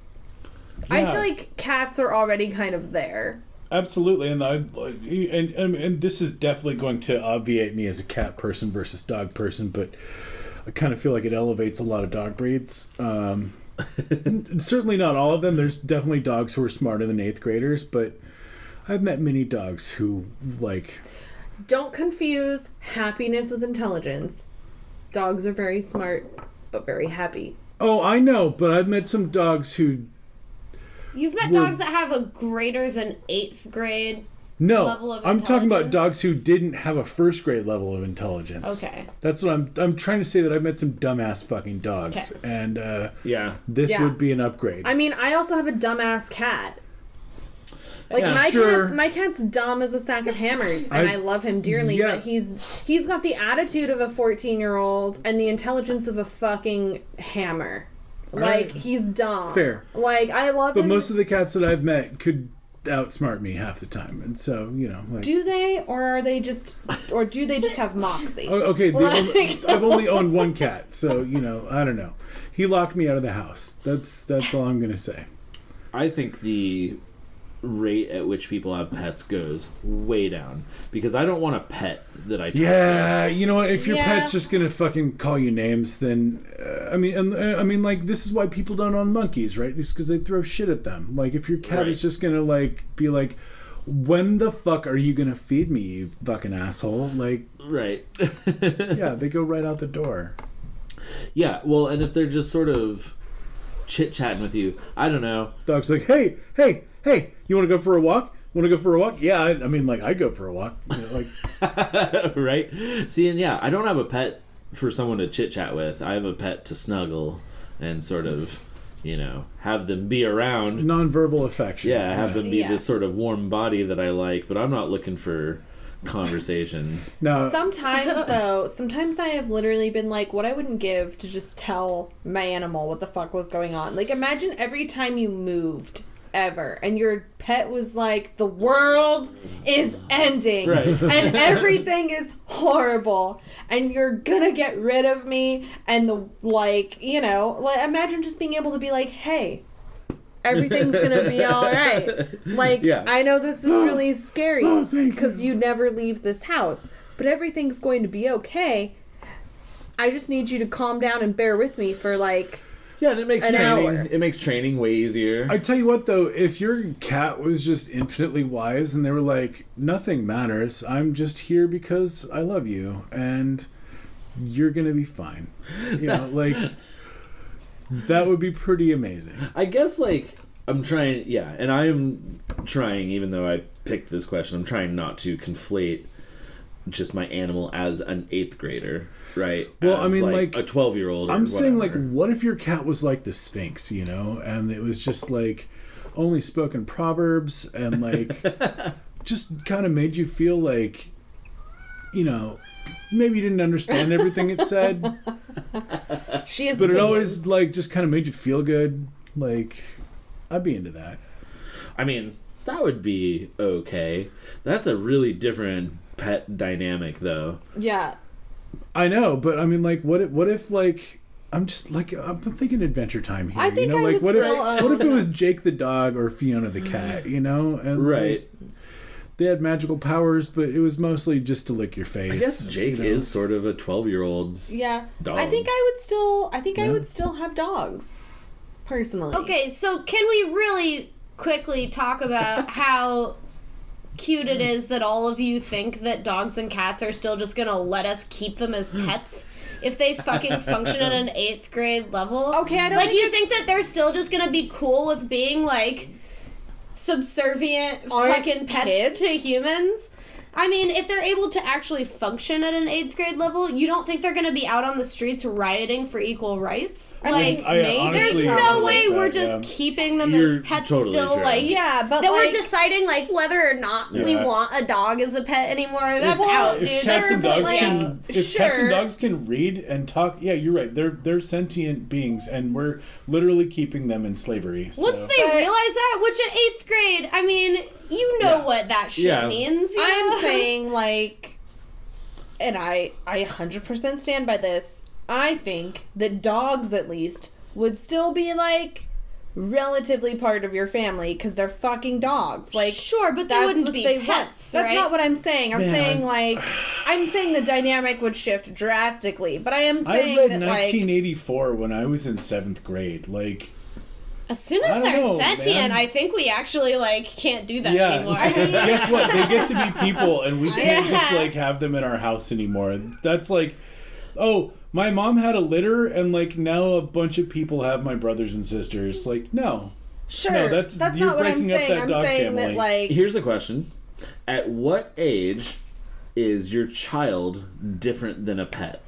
[SPEAKER 5] I
[SPEAKER 3] Yeah.
[SPEAKER 5] feel like cats are already kind of there.
[SPEAKER 3] Absolutely, and this is definitely going to obviate me as a cat person versus dog person, but I kind of feel like it elevates a lot of dog breeds. Certainly not all of them. There's definitely dogs who are smarter than 8th graders, but I've met many dogs who like.
[SPEAKER 5] Don't confuse happiness with intelligence. Dogs are very smart, but very happy.
[SPEAKER 3] Oh, I know, but I've met some dogs who.
[SPEAKER 4] You've met
[SPEAKER 3] Well-
[SPEAKER 4] dogs that have a greater than 8th grade
[SPEAKER 3] No,
[SPEAKER 4] level of
[SPEAKER 3] I'm talking about
[SPEAKER 4] intelligence?
[SPEAKER 3] dogs who didn't have a 1st grade level of intelligence.
[SPEAKER 4] Okay.
[SPEAKER 3] That's what I'm trying to say, that I've met some dumbass fucking dogs,
[SPEAKER 4] Okay.
[SPEAKER 3] and
[SPEAKER 1] Yeah.
[SPEAKER 3] this
[SPEAKER 5] Yeah.
[SPEAKER 3] would be an upgrade.
[SPEAKER 5] I mean, I also have a dumbass cat. Like
[SPEAKER 1] Yeah.
[SPEAKER 3] Sure.
[SPEAKER 5] my cat's dumb as a sack of hammers, and I love him dearly.
[SPEAKER 3] Yeah.
[SPEAKER 5] But he's got the attitude of a 14-year-old and the intelligence of a fucking hammer. Like
[SPEAKER 3] Alright.
[SPEAKER 5] he's dumb.
[SPEAKER 3] Fair.
[SPEAKER 5] Like I love
[SPEAKER 3] But
[SPEAKER 5] him.
[SPEAKER 3] most of the cats that I've met could outsmart me half the time, and so like.
[SPEAKER 5] Do they, or do they just have moxie?
[SPEAKER 3] Okay,
[SPEAKER 5] Like-
[SPEAKER 3] I've only owned one cat, so I don't know. He locked me out of the house. That's all I'm gonna say.
[SPEAKER 1] I think the rate at which people have pets goes way down because I don't want a pet that I talk
[SPEAKER 3] Yeah, you know what? If your
[SPEAKER 5] Yeah.
[SPEAKER 3] pet's just gonna fucking call you names, then I mean, like this is why people don't own monkeys, right? Just because they throw shit at them. Like if your cat is
[SPEAKER 1] Right.
[SPEAKER 3] just gonna like be like, "When the fuck are you gonna feed me, you fucking asshole?" Like,
[SPEAKER 1] to. Right.
[SPEAKER 3] yeah, they go right out the door.
[SPEAKER 1] Yeah, well, and if they're just sort of chit-chatting with you, I don't know.
[SPEAKER 3] Dog's like, "Hey, you want to go for a walk? Want to go for a walk?" Yeah, I mean, like I'd go for a walk. Like,
[SPEAKER 1] Right? See, and yeah, I don't have a pet for someone to chit-chat with. I have a pet to snuggle and sort of, have them be around.
[SPEAKER 3] nonverbal affection.
[SPEAKER 1] Yeah, have them be
[SPEAKER 4] Yeah.
[SPEAKER 1] this sort of warm body that I like, but I'm not looking for conversation.
[SPEAKER 3] No,
[SPEAKER 5] Sometimes I have literally been like, what I wouldn't give to just tell my animal what the fuck was going on. Like, imagine every time you moved ever and your pet was like, the world is ending
[SPEAKER 1] Right.
[SPEAKER 5] and everything is horrible and you're gonna get rid of me, and imagine just being able to be like, hey, everything's gonna be all right. Like,
[SPEAKER 1] Yeah.
[SPEAKER 5] I know this is really scary
[SPEAKER 3] Oh, thank
[SPEAKER 5] because you never leave this house, but everything's going to be okay. I just need you to calm down and bear with me for like.
[SPEAKER 1] Yeah, and it makes
[SPEAKER 5] An
[SPEAKER 1] training.
[SPEAKER 5] hour.
[SPEAKER 1] It makes training way easier.
[SPEAKER 3] I tell you what, though, if your cat was just infinitely wise and they were like, "Nothing matters. I'm just here because I love you, and you're gonna be fine," like that would be pretty amazing.
[SPEAKER 1] I guess I'm trying. Yeah, and I am trying. Even though I picked this question, I'm trying not to conflate just my animal as an 8th grader. Right.
[SPEAKER 3] Well,
[SPEAKER 1] as,
[SPEAKER 3] I mean, like,
[SPEAKER 1] a 12-year-old.
[SPEAKER 3] I'm saying, like, what if your cat was like the Sphinx, and it was just like only spoken proverbs and like just kind of made you feel like you know, maybe you didn't understand everything it said,
[SPEAKER 5] She is.
[SPEAKER 3] but it always like just kind of made you feel good. Like, I'd be into that.
[SPEAKER 1] I mean, that would be okay. That's a really different pet dynamic, though.
[SPEAKER 5] Yeah.
[SPEAKER 3] I know, but I mean, like, what if like, I'm just like, I'm thinking Adventure Time here.
[SPEAKER 5] I think
[SPEAKER 3] you know,
[SPEAKER 5] I
[SPEAKER 3] like,
[SPEAKER 5] would
[SPEAKER 3] what if it was Jake the dog or Fiona the cat? You know, and
[SPEAKER 1] Right.
[SPEAKER 3] like, they had magical powers, but it was mostly just to lick your face.
[SPEAKER 1] I guess Jake
[SPEAKER 3] you know?
[SPEAKER 1] is sort of a 12-year-old
[SPEAKER 5] Yeah.
[SPEAKER 1] dog.
[SPEAKER 5] I think I
[SPEAKER 3] Yeah.
[SPEAKER 5] would still have dogs. Personally.
[SPEAKER 4] Okay, so can we really quickly talk about how cute it is that all of you think that dogs and cats are still just gonna let us keep them as pets if they fucking function at an 8th grade level?
[SPEAKER 5] Okay, I don't
[SPEAKER 4] like,
[SPEAKER 5] think
[SPEAKER 4] you
[SPEAKER 5] it's-
[SPEAKER 4] think that they're still just gonna be cool with being like subservient
[SPEAKER 5] Aren't
[SPEAKER 4] fucking pets
[SPEAKER 5] kids?
[SPEAKER 4] to humans? I mean, if they're able to actually function at an 8th grade level, you don't think they're going to be out on the streets rioting for equal rights?
[SPEAKER 5] I
[SPEAKER 4] Like,
[SPEAKER 5] mean,
[SPEAKER 3] I
[SPEAKER 5] maybe.
[SPEAKER 3] honestly
[SPEAKER 4] there's
[SPEAKER 3] don't
[SPEAKER 4] no way
[SPEAKER 3] like
[SPEAKER 4] we're
[SPEAKER 3] that,
[SPEAKER 4] just
[SPEAKER 3] yeah.
[SPEAKER 4] keeping them
[SPEAKER 1] You're
[SPEAKER 4] as pets
[SPEAKER 1] totally
[SPEAKER 4] still,
[SPEAKER 1] true.
[SPEAKER 4] like,
[SPEAKER 5] Yeah, but
[SPEAKER 4] that
[SPEAKER 5] like,
[SPEAKER 4] we're deciding, like, whether or not we
[SPEAKER 3] Yeah.
[SPEAKER 4] want a dog as a pet anymore. That's
[SPEAKER 5] Well,
[SPEAKER 4] out, dude.
[SPEAKER 3] If cats and
[SPEAKER 4] They're,
[SPEAKER 3] dogs
[SPEAKER 4] like,
[SPEAKER 3] can, if cats
[SPEAKER 5] sure.
[SPEAKER 3] and dogs can read and talk, yeah, you're right. They're sentient beings, and we're literally keeping them in slavery. So.
[SPEAKER 4] Once they
[SPEAKER 5] But-
[SPEAKER 4] realize that, which at 8th grade, I mean, you know
[SPEAKER 3] Yeah.
[SPEAKER 4] what that shit
[SPEAKER 1] Yeah.
[SPEAKER 4] means. You
[SPEAKER 5] I'm
[SPEAKER 4] know?
[SPEAKER 5] saying, like, and I 100% stand by this. I think that dogs, at least, would still be, like, relatively part of your family because they're fucking dogs. Like,
[SPEAKER 4] sure, but they
[SPEAKER 5] that's
[SPEAKER 4] wouldn't
[SPEAKER 5] what
[SPEAKER 4] be
[SPEAKER 5] they
[SPEAKER 4] pets,
[SPEAKER 5] want. That's
[SPEAKER 4] right?
[SPEAKER 5] not what I'm saying. I'm
[SPEAKER 3] Man.
[SPEAKER 5] saying, like, I'm saying the dynamic would shift drastically. But I am
[SPEAKER 3] I
[SPEAKER 5] saying
[SPEAKER 3] read
[SPEAKER 5] that, like,
[SPEAKER 3] 1984 when I was in 7th grade. Like,
[SPEAKER 4] As soon
[SPEAKER 3] I
[SPEAKER 4] as
[SPEAKER 3] don't
[SPEAKER 4] they're
[SPEAKER 3] know,
[SPEAKER 4] sentient,
[SPEAKER 3] man.
[SPEAKER 4] I think we actually, like, can't do that
[SPEAKER 3] yeah,
[SPEAKER 4] anymore.
[SPEAKER 3] guess what? They get to be people, and we can't just
[SPEAKER 4] Yeah.
[SPEAKER 3] like have them in our house anymore. That's like, oh, my mom had a litter, and like now a bunch of people have my brothers and sisters. Like, no.
[SPEAKER 5] sure,
[SPEAKER 3] No, that's- you're
[SPEAKER 5] not what I'm
[SPEAKER 3] breaking up
[SPEAKER 5] saying.
[SPEAKER 3] that
[SPEAKER 5] I'm
[SPEAKER 3] dog
[SPEAKER 5] saying
[SPEAKER 3] family.
[SPEAKER 5] that, like,
[SPEAKER 1] Here's the question. At what age is your child different than a pet?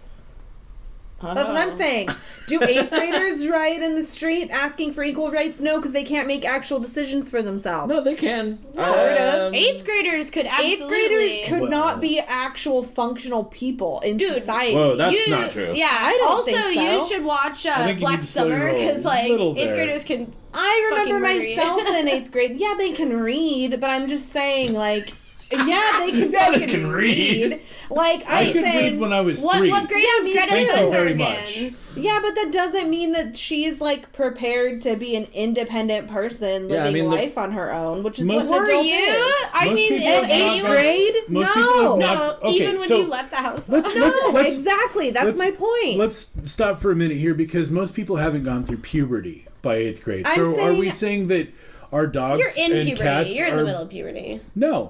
[SPEAKER 5] that's what I'm saying. Do 8th graders riot in the street asking for equal rights? No, because they can't make actual decisions for themselves.
[SPEAKER 1] No, they can.
[SPEAKER 5] Sort of.
[SPEAKER 4] 8th graders could absolutely.
[SPEAKER 5] 8th graders could
[SPEAKER 3] Well-
[SPEAKER 5] not be actual functional people in
[SPEAKER 4] Dude,
[SPEAKER 5] society.
[SPEAKER 1] Whoa, that's
[SPEAKER 4] You-
[SPEAKER 1] not true.
[SPEAKER 4] Yeah,
[SPEAKER 5] I don't
[SPEAKER 4] also,
[SPEAKER 5] think so.
[SPEAKER 4] you should watch
[SPEAKER 3] think you
[SPEAKER 4] Black
[SPEAKER 3] need to slow
[SPEAKER 4] Summer
[SPEAKER 3] your roll
[SPEAKER 4] because,
[SPEAKER 3] a
[SPEAKER 4] like,
[SPEAKER 3] little
[SPEAKER 4] 8th
[SPEAKER 3] there.
[SPEAKER 4] graders can.
[SPEAKER 5] I remember
[SPEAKER 4] fucking murder you.
[SPEAKER 5] myself in 8th grade. Yeah, they can read, but I'm just saying, like, yeah, they can
[SPEAKER 3] Yeah, they
[SPEAKER 5] fucking
[SPEAKER 3] can read.
[SPEAKER 5] Like,
[SPEAKER 3] I
[SPEAKER 5] I'm
[SPEAKER 3] could
[SPEAKER 5] saying,
[SPEAKER 3] read when I was
[SPEAKER 4] What
[SPEAKER 3] 3.
[SPEAKER 4] grade is
[SPEAKER 5] me
[SPEAKER 4] Greta
[SPEAKER 5] too.
[SPEAKER 3] Thank you very
[SPEAKER 4] Thunberg
[SPEAKER 3] much.
[SPEAKER 4] in?
[SPEAKER 5] yeah, but that doesn't mean that she's, like, prepared to be an independent person
[SPEAKER 1] Yeah, I
[SPEAKER 5] living
[SPEAKER 1] mean, the-
[SPEAKER 5] life on her own, which is
[SPEAKER 3] Most-
[SPEAKER 5] what an
[SPEAKER 4] Were
[SPEAKER 5] adult
[SPEAKER 4] you?
[SPEAKER 5] is.
[SPEAKER 4] I
[SPEAKER 3] Most
[SPEAKER 4] mean,
[SPEAKER 3] people
[SPEAKER 4] in
[SPEAKER 3] have not
[SPEAKER 5] 8th
[SPEAKER 3] gone-
[SPEAKER 5] grade?
[SPEAKER 3] Most
[SPEAKER 5] No.
[SPEAKER 3] people have
[SPEAKER 4] No,
[SPEAKER 3] not. Okay,
[SPEAKER 4] even when
[SPEAKER 3] so
[SPEAKER 4] you left the house.
[SPEAKER 3] let's-
[SPEAKER 5] No,
[SPEAKER 3] let's-
[SPEAKER 5] exactly. That's my point.
[SPEAKER 3] Let's stop for a minute here because most people haven't gone through puberty by 8th grade.
[SPEAKER 5] I'm
[SPEAKER 3] So are we
[SPEAKER 5] saying-
[SPEAKER 3] saying that our dogs
[SPEAKER 4] You're in
[SPEAKER 3] and
[SPEAKER 4] puberty.
[SPEAKER 3] cats
[SPEAKER 4] You're in
[SPEAKER 3] are...
[SPEAKER 4] the middle of puberty.
[SPEAKER 3] No.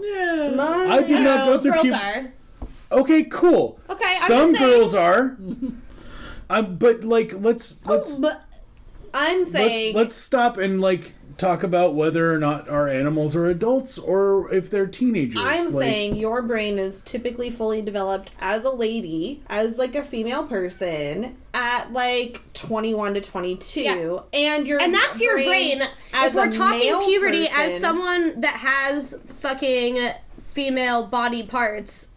[SPEAKER 5] My-
[SPEAKER 3] I did not go through
[SPEAKER 4] girls
[SPEAKER 3] puberty.
[SPEAKER 4] are.
[SPEAKER 3] Okay, cool.
[SPEAKER 4] Okay, I'm
[SPEAKER 3] Some
[SPEAKER 4] just saying-
[SPEAKER 3] girls are. But like, let's
[SPEAKER 5] but I'm saying
[SPEAKER 3] let's stop and like talk about whether or not our animals are adults or if they're teenagers.
[SPEAKER 5] I'm
[SPEAKER 3] Like,
[SPEAKER 5] saying your brain is typically fully developed as a lady, as like a female person at like 21 to 22.
[SPEAKER 4] Yeah.
[SPEAKER 5] And your
[SPEAKER 4] And that's your brain.
[SPEAKER 5] as
[SPEAKER 4] If we're
[SPEAKER 5] a
[SPEAKER 4] talking
[SPEAKER 5] male
[SPEAKER 4] puberty as
[SPEAKER 5] person-
[SPEAKER 4] someone that has fucking female body parts,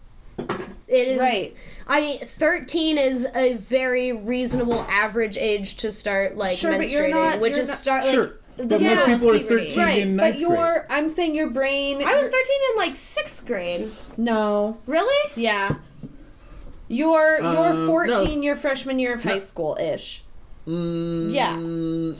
[SPEAKER 4] it is
[SPEAKER 5] Right.
[SPEAKER 4] 13 is a very reasonable average age to start like
[SPEAKER 5] Sure, but
[SPEAKER 4] menstruating,
[SPEAKER 5] you're not-
[SPEAKER 4] which
[SPEAKER 5] you're
[SPEAKER 4] is
[SPEAKER 5] not-
[SPEAKER 4] start
[SPEAKER 3] Sure.
[SPEAKER 4] like the
[SPEAKER 3] But most
[SPEAKER 4] middle of
[SPEAKER 3] people are
[SPEAKER 4] puberty.
[SPEAKER 3] 13.
[SPEAKER 5] Right,
[SPEAKER 3] in
[SPEAKER 5] but
[SPEAKER 3] ninth
[SPEAKER 5] your I'm saying your brain
[SPEAKER 4] I was 13 in like 6th grade.
[SPEAKER 5] No.
[SPEAKER 4] Really?
[SPEAKER 5] Yeah. You're
[SPEAKER 1] no.
[SPEAKER 5] 14 your freshman year of high school ish. Yeah.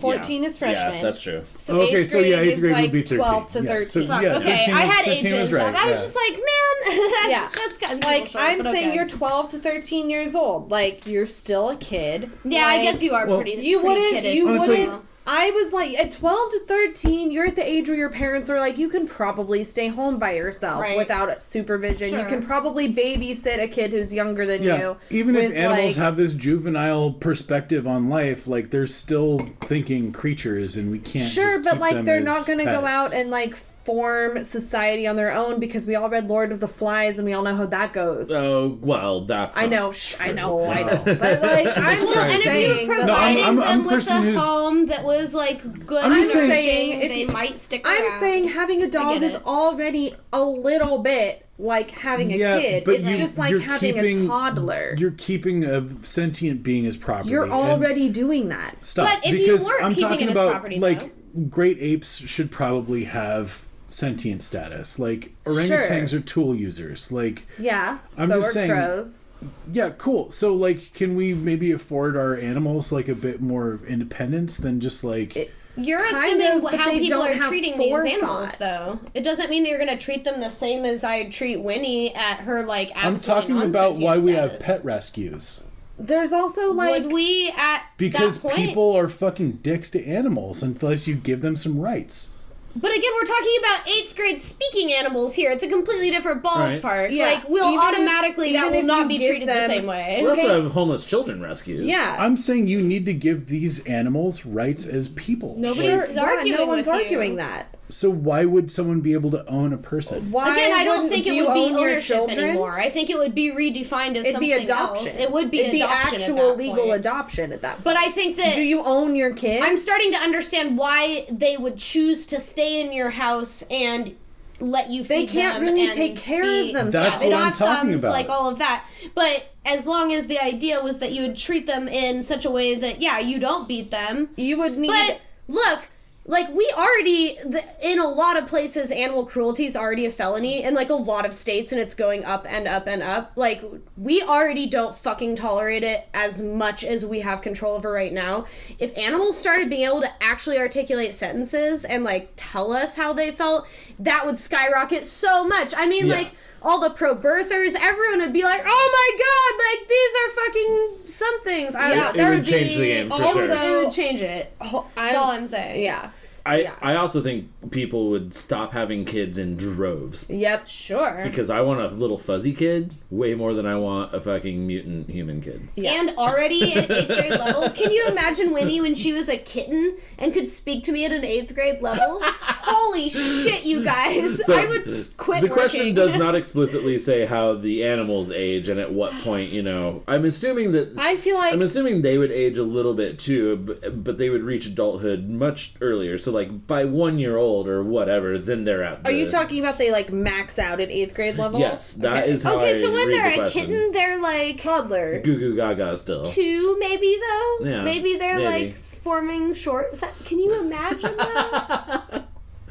[SPEAKER 5] 14 is freshman.
[SPEAKER 1] Yeah, that's true.
[SPEAKER 5] So
[SPEAKER 3] Okay,
[SPEAKER 5] eighth
[SPEAKER 3] so yeah,
[SPEAKER 5] grade
[SPEAKER 3] 8th
[SPEAKER 5] is
[SPEAKER 3] grade
[SPEAKER 5] like
[SPEAKER 3] would be 13.
[SPEAKER 5] 12 to
[SPEAKER 3] Yeah,
[SPEAKER 5] 13.
[SPEAKER 3] so,
[SPEAKER 4] Fuck,
[SPEAKER 3] yeah,
[SPEAKER 4] okay,
[SPEAKER 3] 13
[SPEAKER 4] I had
[SPEAKER 3] 13
[SPEAKER 4] ages.
[SPEAKER 3] was right,
[SPEAKER 4] I was
[SPEAKER 3] yeah.
[SPEAKER 4] just like, man, that's,
[SPEAKER 5] Yeah.
[SPEAKER 4] that's kind of
[SPEAKER 5] Like, I'm
[SPEAKER 4] but
[SPEAKER 5] saying
[SPEAKER 4] okay.
[SPEAKER 5] you're 12 to 13 years old. Like, you're still a kid.
[SPEAKER 4] Yeah, I
[SPEAKER 5] Like,
[SPEAKER 4] guess you are
[SPEAKER 3] well,
[SPEAKER 4] pretty.
[SPEAKER 5] You
[SPEAKER 4] pretty
[SPEAKER 5] wouldn't.
[SPEAKER 4] kiddish.
[SPEAKER 5] You
[SPEAKER 3] Honestly-
[SPEAKER 5] wouldn't. I was like, at 12 to 13, you're at the age where your parents are like, you can probably stay home by yourself
[SPEAKER 4] Right.
[SPEAKER 5] without supervision. You
[SPEAKER 4] Sure.
[SPEAKER 5] can probably babysit a kid who's younger than
[SPEAKER 3] Yeah,
[SPEAKER 5] you.
[SPEAKER 3] even if
[SPEAKER 5] with,
[SPEAKER 3] animals
[SPEAKER 5] like-
[SPEAKER 3] have this juvenile perspective on life, like they're still thinking creatures, and we can't.
[SPEAKER 5] Sure,
[SPEAKER 3] just
[SPEAKER 5] but
[SPEAKER 3] keep
[SPEAKER 5] like
[SPEAKER 3] them
[SPEAKER 5] they're
[SPEAKER 3] as
[SPEAKER 5] not going to go
[SPEAKER 3] pets.
[SPEAKER 5] out and like form society on their own because we all read Lord of the Flies and we all know how that goes.
[SPEAKER 1] Oh, well, that's
[SPEAKER 5] I
[SPEAKER 1] not
[SPEAKER 5] know,
[SPEAKER 1] true.
[SPEAKER 5] I know. But like, I'm
[SPEAKER 4] Well, and
[SPEAKER 5] just
[SPEAKER 4] if
[SPEAKER 5] saying.
[SPEAKER 4] you're providing
[SPEAKER 3] I'm a
[SPEAKER 4] them with
[SPEAKER 3] person
[SPEAKER 4] a
[SPEAKER 3] who's-
[SPEAKER 4] home that was like good,
[SPEAKER 3] I'm just
[SPEAKER 4] and
[SPEAKER 5] saying,
[SPEAKER 4] nourishing,
[SPEAKER 5] if
[SPEAKER 4] they
[SPEAKER 5] you-
[SPEAKER 4] might stick around.
[SPEAKER 5] I'm saying having a dog
[SPEAKER 4] get
[SPEAKER 5] is
[SPEAKER 4] it.
[SPEAKER 5] already a little bit like having a kid.
[SPEAKER 3] but
[SPEAKER 5] It's just like
[SPEAKER 3] you're
[SPEAKER 5] having a toddler.
[SPEAKER 3] You're keeping a sentient being as property.
[SPEAKER 5] You're
[SPEAKER 3] and-
[SPEAKER 5] already doing that.
[SPEAKER 3] Stop.
[SPEAKER 4] But if you
[SPEAKER 3] because
[SPEAKER 4] weren't
[SPEAKER 3] I'm
[SPEAKER 4] keeping
[SPEAKER 3] talking
[SPEAKER 4] it as
[SPEAKER 3] about
[SPEAKER 4] property,
[SPEAKER 3] like
[SPEAKER 4] though.
[SPEAKER 3] great apes should probably have sentient status. Like orangutans are tool users. Like
[SPEAKER 5] Yeah,
[SPEAKER 3] I'm
[SPEAKER 5] so
[SPEAKER 3] just
[SPEAKER 5] are
[SPEAKER 3] saying-
[SPEAKER 5] crows.
[SPEAKER 3] yeah, cool. So like, can we maybe afford our animals like a bit more independence than just like?
[SPEAKER 4] You're
[SPEAKER 5] Kind
[SPEAKER 4] assuming
[SPEAKER 5] of, but
[SPEAKER 4] how
[SPEAKER 5] they
[SPEAKER 4] people
[SPEAKER 5] don't
[SPEAKER 4] are
[SPEAKER 5] have
[SPEAKER 4] treating these
[SPEAKER 5] forethought.
[SPEAKER 4] animals, though. It doesn't mean that you're going to treat them the same as I'd treat Winnie at her like.
[SPEAKER 3] I'm
[SPEAKER 4] absolute
[SPEAKER 3] talking about why we have
[SPEAKER 4] non-sentient
[SPEAKER 3] pet rescues.
[SPEAKER 5] There's also like
[SPEAKER 4] Would we at
[SPEAKER 3] Because
[SPEAKER 4] that point?
[SPEAKER 3] people are fucking dicks to animals unless you give them some rights.
[SPEAKER 4] But again, we're talking about 8th grade speaking animals here. It's a completely different
[SPEAKER 1] Right.
[SPEAKER 4] ballpark.
[SPEAKER 5] Yeah.
[SPEAKER 4] Like, we'll
[SPEAKER 5] Even if-
[SPEAKER 4] automatically, that
[SPEAKER 5] even
[SPEAKER 4] will
[SPEAKER 5] if
[SPEAKER 4] not
[SPEAKER 5] you
[SPEAKER 4] be
[SPEAKER 5] give
[SPEAKER 4] treated
[SPEAKER 5] them-
[SPEAKER 4] the same way.
[SPEAKER 1] We also
[SPEAKER 5] Okay.
[SPEAKER 1] have homeless children rescues.
[SPEAKER 5] yeah.
[SPEAKER 3] I'm saying you need to give these animals rights as people.
[SPEAKER 4] Nobody-
[SPEAKER 5] Sure,
[SPEAKER 4] Nobody's arguing
[SPEAKER 5] no one's
[SPEAKER 4] with you.
[SPEAKER 5] arguing that.
[SPEAKER 3] So why would someone be able to own a person?
[SPEAKER 5] Why
[SPEAKER 4] Again, I don't
[SPEAKER 5] wouldn't
[SPEAKER 4] think it
[SPEAKER 5] you
[SPEAKER 4] would be
[SPEAKER 5] own your
[SPEAKER 4] ownership
[SPEAKER 5] children?
[SPEAKER 4] anymore. I think it would be redefined as
[SPEAKER 5] It'd
[SPEAKER 4] something
[SPEAKER 5] be adoption.
[SPEAKER 4] else. It would be
[SPEAKER 5] It'd
[SPEAKER 4] adoption
[SPEAKER 5] be
[SPEAKER 4] at
[SPEAKER 5] actual
[SPEAKER 4] that
[SPEAKER 5] legal
[SPEAKER 4] point.
[SPEAKER 5] adoption at that point.
[SPEAKER 4] But I think that
[SPEAKER 5] Do you own your kid?
[SPEAKER 4] I'm starting to understand why they would choose to stay in your house and let you feed
[SPEAKER 5] They can't
[SPEAKER 4] them
[SPEAKER 5] really
[SPEAKER 4] and
[SPEAKER 5] take care of themselves.
[SPEAKER 3] That's
[SPEAKER 4] They
[SPEAKER 3] what
[SPEAKER 4] don't
[SPEAKER 3] I'm
[SPEAKER 4] have
[SPEAKER 3] talking
[SPEAKER 4] thumbs,
[SPEAKER 3] about.
[SPEAKER 4] like all of that. But as long as the idea was that you would treat them in such a way that, yeah, you don't beat them.
[SPEAKER 5] You would need.
[SPEAKER 4] But look, like we already, in a lot of places, animal cruelty is already a felony in like a lot of states, and it's going up and up and up. Like we already don't fucking tolerate it as much as we have control over right now. If animals started being able to actually articulate sentences and like tell us how they felt, that would skyrocket so much. I mean,
[SPEAKER 1] Yeah.
[SPEAKER 4] like all the pro-birthers, everyone would be like, "Oh my god, like these are fucking somethings."
[SPEAKER 5] Yeah,
[SPEAKER 1] it would change the game for
[SPEAKER 5] also-
[SPEAKER 1] sure.
[SPEAKER 4] It would change it.
[SPEAKER 5] Oh,
[SPEAKER 4] That's all I'm saying.
[SPEAKER 5] Yeah.
[SPEAKER 1] I also think people would stop having kids in droves.
[SPEAKER 5] Yep.
[SPEAKER 4] Sure.
[SPEAKER 1] Because I want a little fuzzy kid way more than I want a fucking mutant human kid.
[SPEAKER 5] Yeah.
[SPEAKER 4] And already at 8th grade level, can you imagine Winnie when she was a kitten and could speak to me at an 8th grade level? Holy shit, you guys.
[SPEAKER 1] So,
[SPEAKER 4] I would quit
[SPEAKER 1] The question
[SPEAKER 4] working.
[SPEAKER 1] does not explicitly say how the animals age and at what point, you know. I'm assuming that
[SPEAKER 5] I feel like
[SPEAKER 1] I'm assuming they would age a little bit too, but they would reach adulthood much earlier. So like by 1 year old or whatever, then they're at.
[SPEAKER 5] Are you talking about they like max out at 8th grade level?
[SPEAKER 1] Yes, that
[SPEAKER 5] Okay.
[SPEAKER 1] is how
[SPEAKER 4] Okay,
[SPEAKER 1] I
[SPEAKER 4] so when
[SPEAKER 1] read
[SPEAKER 4] they're
[SPEAKER 1] the
[SPEAKER 4] a
[SPEAKER 1] question.
[SPEAKER 4] kitten, they're like
[SPEAKER 5] Toddler.
[SPEAKER 1] Goo goo gaga still.
[SPEAKER 4] 2, maybe, though?
[SPEAKER 1] Yeah,
[SPEAKER 4] maybe they're
[SPEAKER 1] maybe.
[SPEAKER 4] like forming short. Can you imagine that?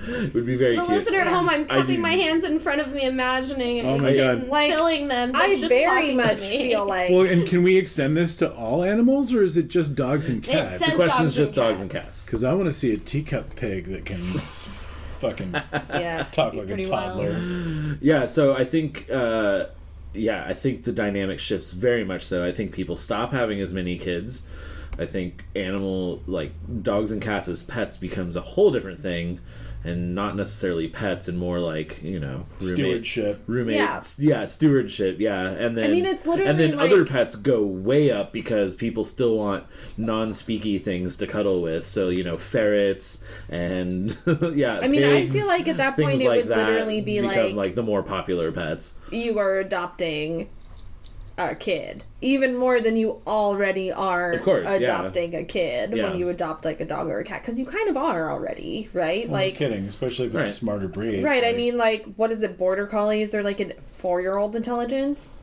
[SPEAKER 1] It would be very
[SPEAKER 4] The
[SPEAKER 1] cute.
[SPEAKER 4] listener at home, I'm
[SPEAKER 1] I
[SPEAKER 4] cupping
[SPEAKER 1] do.
[SPEAKER 4] my hands in front of me, imagining it.
[SPEAKER 3] Oh my
[SPEAKER 4] and
[SPEAKER 3] God.
[SPEAKER 5] Like,
[SPEAKER 4] filling them.
[SPEAKER 5] I
[SPEAKER 4] That's just
[SPEAKER 5] very
[SPEAKER 4] talking to
[SPEAKER 5] much
[SPEAKER 4] me.
[SPEAKER 5] feel like
[SPEAKER 3] Well, and can we extend this to all animals, or is it just dogs and cats?
[SPEAKER 4] says-
[SPEAKER 1] The question is
[SPEAKER 4] dogs and
[SPEAKER 1] just dogs and
[SPEAKER 4] cats.
[SPEAKER 1] cats.
[SPEAKER 3] Because I want to see a teacup pig that can fucking
[SPEAKER 5] yeah.
[SPEAKER 3] talk like a
[SPEAKER 4] pretty
[SPEAKER 3] toddler.
[SPEAKER 1] Yeah, so I think I think the dynamic shifts very much so. I think people stop having as many kids. I think animal like dogs and cats as pets becomes a whole different thing, and not necessarily pets, and more like, you know,
[SPEAKER 3] Stewardship.
[SPEAKER 1] roommates, yeah, stewardship, yeah, and then
[SPEAKER 5] I mean, it's literally
[SPEAKER 1] and then
[SPEAKER 5] like-
[SPEAKER 1] other pets go way up because people still want non-speaky things to cuddle with. So, you know, ferrets and yeah,
[SPEAKER 5] I mean, I
[SPEAKER 1] pigs,
[SPEAKER 5] feel like at that
[SPEAKER 1] things
[SPEAKER 5] point it
[SPEAKER 1] like
[SPEAKER 5] would
[SPEAKER 1] that
[SPEAKER 5] literally be
[SPEAKER 1] become
[SPEAKER 5] like
[SPEAKER 1] the more popular pets.
[SPEAKER 5] you are adopting a kid even more than you already are
[SPEAKER 1] Of course, yeah.
[SPEAKER 5] adopting a kid
[SPEAKER 1] Yeah.
[SPEAKER 5] when you adopt like a dog or a cat, because you kind of are already, right?
[SPEAKER 3] Well, no
[SPEAKER 5] like
[SPEAKER 3] kidding, especially if it's
[SPEAKER 1] Right.
[SPEAKER 3] a smarter breed.
[SPEAKER 5] right, I
[SPEAKER 3] like-
[SPEAKER 5] mean, like, what is it, border collies? They're like a 4-year-old intelligence.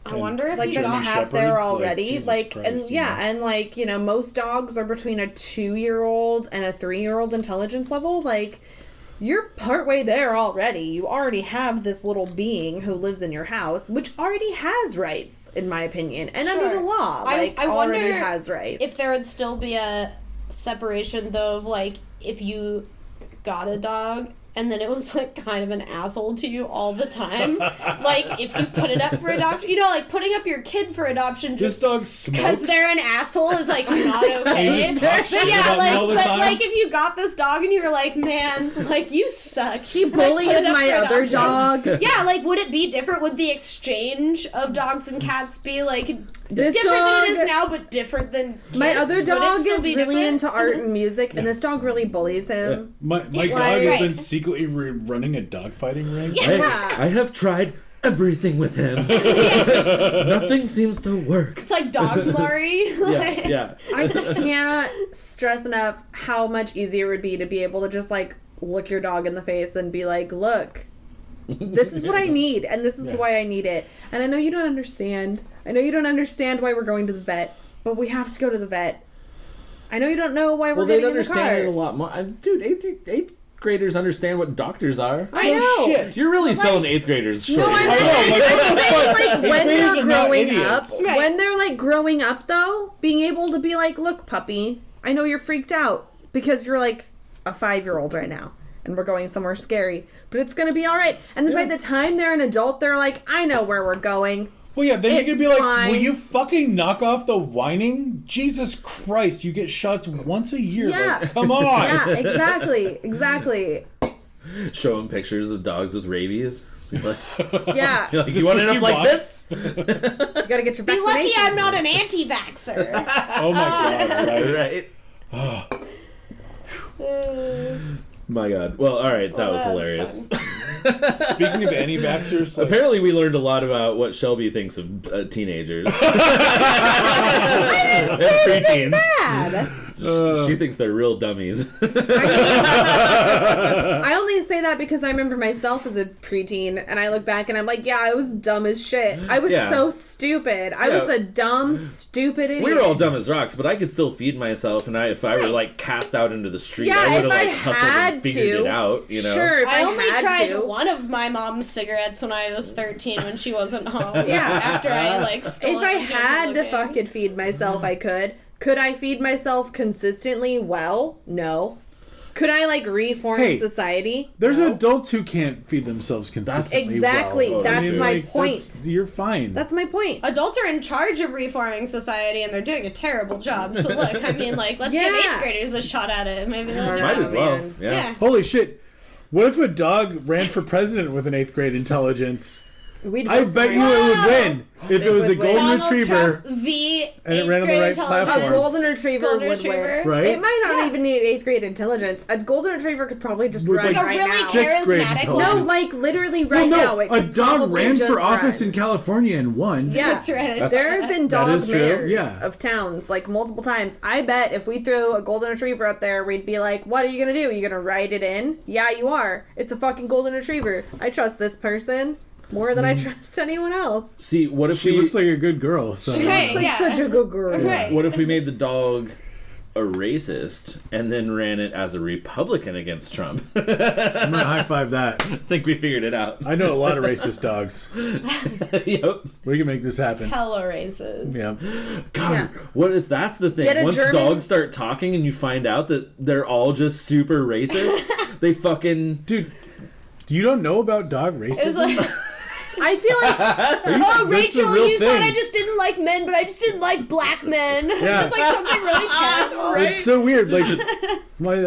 [SPEAKER 4] I wonder if
[SPEAKER 5] Like
[SPEAKER 4] you
[SPEAKER 5] that's
[SPEAKER 3] German
[SPEAKER 4] got
[SPEAKER 5] half there
[SPEAKER 3] Shepherds,
[SPEAKER 5] already.
[SPEAKER 3] Jesus
[SPEAKER 5] Like,
[SPEAKER 3] Christ,
[SPEAKER 5] and
[SPEAKER 3] you
[SPEAKER 5] yeah,
[SPEAKER 3] know.
[SPEAKER 5] and like, you know, most dogs are between a 2-year-old and a 3-year-old intelligence level. Like, you're partway there already. You already have this little being who lives in your house, which already has rights, in my opinion, and under
[SPEAKER 4] Sure.
[SPEAKER 5] the law, like,
[SPEAKER 4] I
[SPEAKER 5] already
[SPEAKER 4] wonder
[SPEAKER 5] has rights.
[SPEAKER 4] if there would still be a separation, though, of like if you got a dog and then it was like kind of an asshole to you all the time. Like if you put it up for adoption, you know, like putting up your kid for adoption
[SPEAKER 3] This
[SPEAKER 4] just
[SPEAKER 3] dog smokes.
[SPEAKER 4] because they're an asshole is like not okay.
[SPEAKER 3] You just talk
[SPEAKER 4] But
[SPEAKER 3] shit
[SPEAKER 4] yeah,
[SPEAKER 3] about me
[SPEAKER 4] like
[SPEAKER 3] all the
[SPEAKER 4] but
[SPEAKER 3] time.
[SPEAKER 4] like if you got this dog and you were like, man, like you suck.
[SPEAKER 5] he
[SPEAKER 4] Like,
[SPEAKER 5] bullies
[SPEAKER 4] put it up
[SPEAKER 5] my
[SPEAKER 4] for
[SPEAKER 5] other
[SPEAKER 4] adoption.
[SPEAKER 5] dog.
[SPEAKER 4] Yeah, like would it be different? Would the exchange of dogs and cats be like
[SPEAKER 5] This
[SPEAKER 4] different
[SPEAKER 5] dog,
[SPEAKER 4] than it is now, but different than
[SPEAKER 5] my
[SPEAKER 4] kids.
[SPEAKER 5] other
[SPEAKER 4] Would it
[SPEAKER 5] dog
[SPEAKER 4] still
[SPEAKER 5] is
[SPEAKER 4] be
[SPEAKER 5] really
[SPEAKER 4] different?
[SPEAKER 5] into art and music, and this dog really bullies him.
[SPEAKER 3] My dog has
[SPEAKER 4] Right.
[SPEAKER 3] been secretly running a dogfighting ring.
[SPEAKER 1] I have tried everything with him. Nothing seems to work.
[SPEAKER 4] It's like Dog Mari.
[SPEAKER 1] Yeah.
[SPEAKER 5] I cannot stress enough how much easier it would be to be able to just like look your dog in the face and be like, look, this is what I need, and this is why I need it. And I know you don't understand. I know you don't understand why we're going to the vet, but we have to go to the vet. I know you don't know why we're
[SPEAKER 1] Well, they'd
[SPEAKER 5] getting in the car.
[SPEAKER 1] understand it a lot more. Dude, eighth graders understand what doctors are.
[SPEAKER 5] I know.
[SPEAKER 3] Shit.
[SPEAKER 1] You're really selling eighth graders short.
[SPEAKER 5] No, I'm
[SPEAKER 3] I know,
[SPEAKER 5] saying,
[SPEAKER 3] like, what the fuck?
[SPEAKER 5] like when
[SPEAKER 3] Eighth graders
[SPEAKER 5] they're
[SPEAKER 3] are not
[SPEAKER 5] growing up,
[SPEAKER 3] idiots.
[SPEAKER 4] Right.
[SPEAKER 5] when they're like growing up though, being able to be like, look, puppy, I know you're freaked out because you're like a 5-year-old right now and we're going somewhere scary, but it's gonna be all right. And then by the time they're an adult, they're like, I know where we're going.
[SPEAKER 3] Well, yeah, then you
[SPEAKER 5] It's
[SPEAKER 3] could be like,
[SPEAKER 5] fine.
[SPEAKER 3] will you fucking knock off the whining? Jesus Christ, you get shots once a year.
[SPEAKER 5] Yeah.
[SPEAKER 3] Like, come on.
[SPEAKER 5] Yeah, exactly.
[SPEAKER 1] Show them pictures of dogs with rabies. You're
[SPEAKER 5] Yeah,
[SPEAKER 1] like,
[SPEAKER 3] This
[SPEAKER 1] you want
[SPEAKER 3] what
[SPEAKER 1] it up
[SPEAKER 3] you
[SPEAKER 1] like
[SPEAKER 3] want?
[SPEAKER 1] this?
[SPEAKER 5] you gotta get your
[SPEAKER 4] Be
[SPEAKER 5] vaccination.
[SPEAKER 4] lucky I'm not an anti-vaxxer.
[SPEAKER 3] Oh my god, right?
[SPEAKER 1] Right. My God. Well, all right, that was hilarious.
[SPEAKER 3] Speaking of anti-vaxxers, like,
[SPEAKER 1] Apparently, we learned a lot about what Shelby thinks of teenagers. And preteens.
[SPEAKER 5] Bad.
[SPEAKER 1] She thinks they're real dummies.
[SPEAKER 5] I only say that because I remember myself as a preteen, and I look back and I'm like, yeah, I was dumb as shit. I was
[SPEAKER 1] Yeah.
[SPEAKER 5] so stupid. I was a dumb, stupid idiot.
[SPEAKER 1] We were all dumb as rocks, but I could still feed myself, and if I were like cast out into the street, I would have like hustled and figured it out. You know.
[SPEAKER 5] Sure, if
[SPEAKER 4] I only
[SPEAKER 5] had
[SPEAKER 4] tried
[SPEAKER 5] to.
[SPEAKER 4] one of my mom's cigarettes when I was 13 when she wasn't home.
[SPEAKER 5] Yeah.
[SPEAKER 4] After I like stole
[SPEAKER 5] If
[SPEAKER 4] it
[SPEAKER 5] I
[SPEAKER 4] when she wasn't
[SPEAKER 5] had to
[SPEAKER 4] looking.
[SPEAKER 5] fucking feed myself, I could. Could I feed myself consistently well? No. Could I like reform
[SPEAKER 3] Hey,
[SPEAKER 5] society?
[SPEAKER 3] there's
[SPEAKER 5] No.
[SPEAKER 3] adults who can't feed themselves consistently.
[SPEAKER 5] Exactly.
[SPEAKER 3] well.
[SPEAKER 5] That's my point.
[SPEAKER 3] You're fine.
[SPEAKER 5] That's my point.
[SPEAKER 4] Adults are in charge of reforming society, and they're doing a terrible job. So look, I mean, like, let's give
[SPEAKER 5] Yeah.
[SPEAKER 4] 8th graders a shot at it. Maybe they'll
[SPEAKER 1] Might as well.
[SPEAKER 5] man.
[SPEAKER 1] Yeah.
[SPEAKER 4] Yeah.
[SPEAKER 3] Holy shit. What if a dog ran for president with an 8th grade intelligence?
[SPEAKER 5] We'd
[SPEAKER 3] I
[SPEAKER 5] vote
[SPEAKER 3] bet
[SPEAKER 5] for
[SPEAKER 3] you it would win if it was a
[SPEAKER 5] would win.
[SPEAKER 3] golden
[SPEAKER 4] Donald
[SPEAKER 3] retriever.
[SPEAKER 4] Trump v.
[SPEAKER 3] And it
[SPEAKER 4] 8th
[SPEAKER 3] ran on the
[SPEAKER 4] grade
[SPEAKER 3] right
[SPEAKER 4] intelligence.
[SPEAKER 3] platform.
[SPEAKER 5] A golden retriever
[SPEAKER 4] Golden
[SPEAKER 5] would
[SPEAKER 4] retriever.
[SPEAKER 5] win.
[SPEAKER 3] Right?
[SPEAKER 5] It might not
[SPEAKER 4] Yeah.
[SPEAKER 5] even need 8th grade intelligence. A golden retriever could probably just
[SPEAKER 3] With
[SPEAKER 5] run
[SPEAKER 3] like
[SPEAKER 4] Like a
[SPEAKER 5] right
[SPEAKER 4] really
[SPEAKER 5] now.
[SPEAKER 3] 6th grade
[SPEAKER 4] charismatic
[SPEAKER 3] intelligence.
[SPEAKER 5] No, like literally right
[SPEAKER 3] Well,
[SPEAKER 5] now.
[SPEAKER 3] no,
[SPEAKER 5] It
[SPEAKER 3] a
[SPEAKER 5] could
[SPEAKER 3] dog
[SPEAKER 5] probably
[SPEAKER 3] ran for
[SPEAKER 5] just
[SPEAKER 3] office
[SPEAKER 5] run.
[SPEAKER 3] in California and won.
[SPEAKER 5] Yeah,
[SPEAKER 4] That's right.
[SPEAKER 5] there have been
[SPEAKER 3] That
[SPEAKER 5] dog
[SPEAKER 3] is true,
[SPEAKER 5] mayors
[SPEAKER 3] yeah.
[SPEAKER 5] of towns like multiple times. I bet if we threw a golden retriever up there, we'd be like, "What are you gonna do? Are you gonna ride it in?" Yeah, you are. It's a fucking golden retriever. I trust this person more than I trust anyone else.
[SPEAKER 1] See, what if
[SPEAKER 3] She
[SPEAKER 1] we
[SPEAKER 3] looks like a good girl. So
[SPEAKER 4] Right.
[SPEAKER 5] It's like
[SPEAKER 4] Yeah.
[SPEAKER 5] such a good girl.
[SPEAKER 4] Right.
[SPEAKER 1] what if we made the dog a racist and then ran it as a Republican against Trump?
[SPEAKER 3] I'm gonna high five that.
[SPEAKER 1] I think we figured it out.
[SPEAKER 3] I know a lot of racist dogs.
[SPEAKER 1] Yep.
[SPEAKER 3] We can make this happen.
[SPEAKER 4] Hella races.
[SPEAKER 3] Yeah.
[SPEAKER 1] God,
[SPEAKER 5] Yeah.
[SPEAKER 1] what if that's the thing?
[SPEAKER 5] Get a
[SPEAKER 1] Once
[SPEAKER 5] German-
[SPEAKER 1] dogs start talking and you find out that they're all just super racist, they fucking...
[SPEAKER 3] Dude, you don't know about dog
[SPEAKER 4] It was
[SPEAKER 3] racism?
[SPEAKER 4] like,
[SPEAKER 5] I feel like
[SPEAKER 4] oh,
[SPEAKER 3] That's a
[SPEAKER 4] Rachel,
[SPEAKER 3] real
[SPEAKER 4] you thought
[SPEAKER 3] thing.
[SPEAKER 4] I just didn't like men, but I just didn't like black men.
[SPEAKER 3] Yeah.
[SPEAKER 4] Just like something really terrible.
[SPEAKER 3] It's so weird. Like,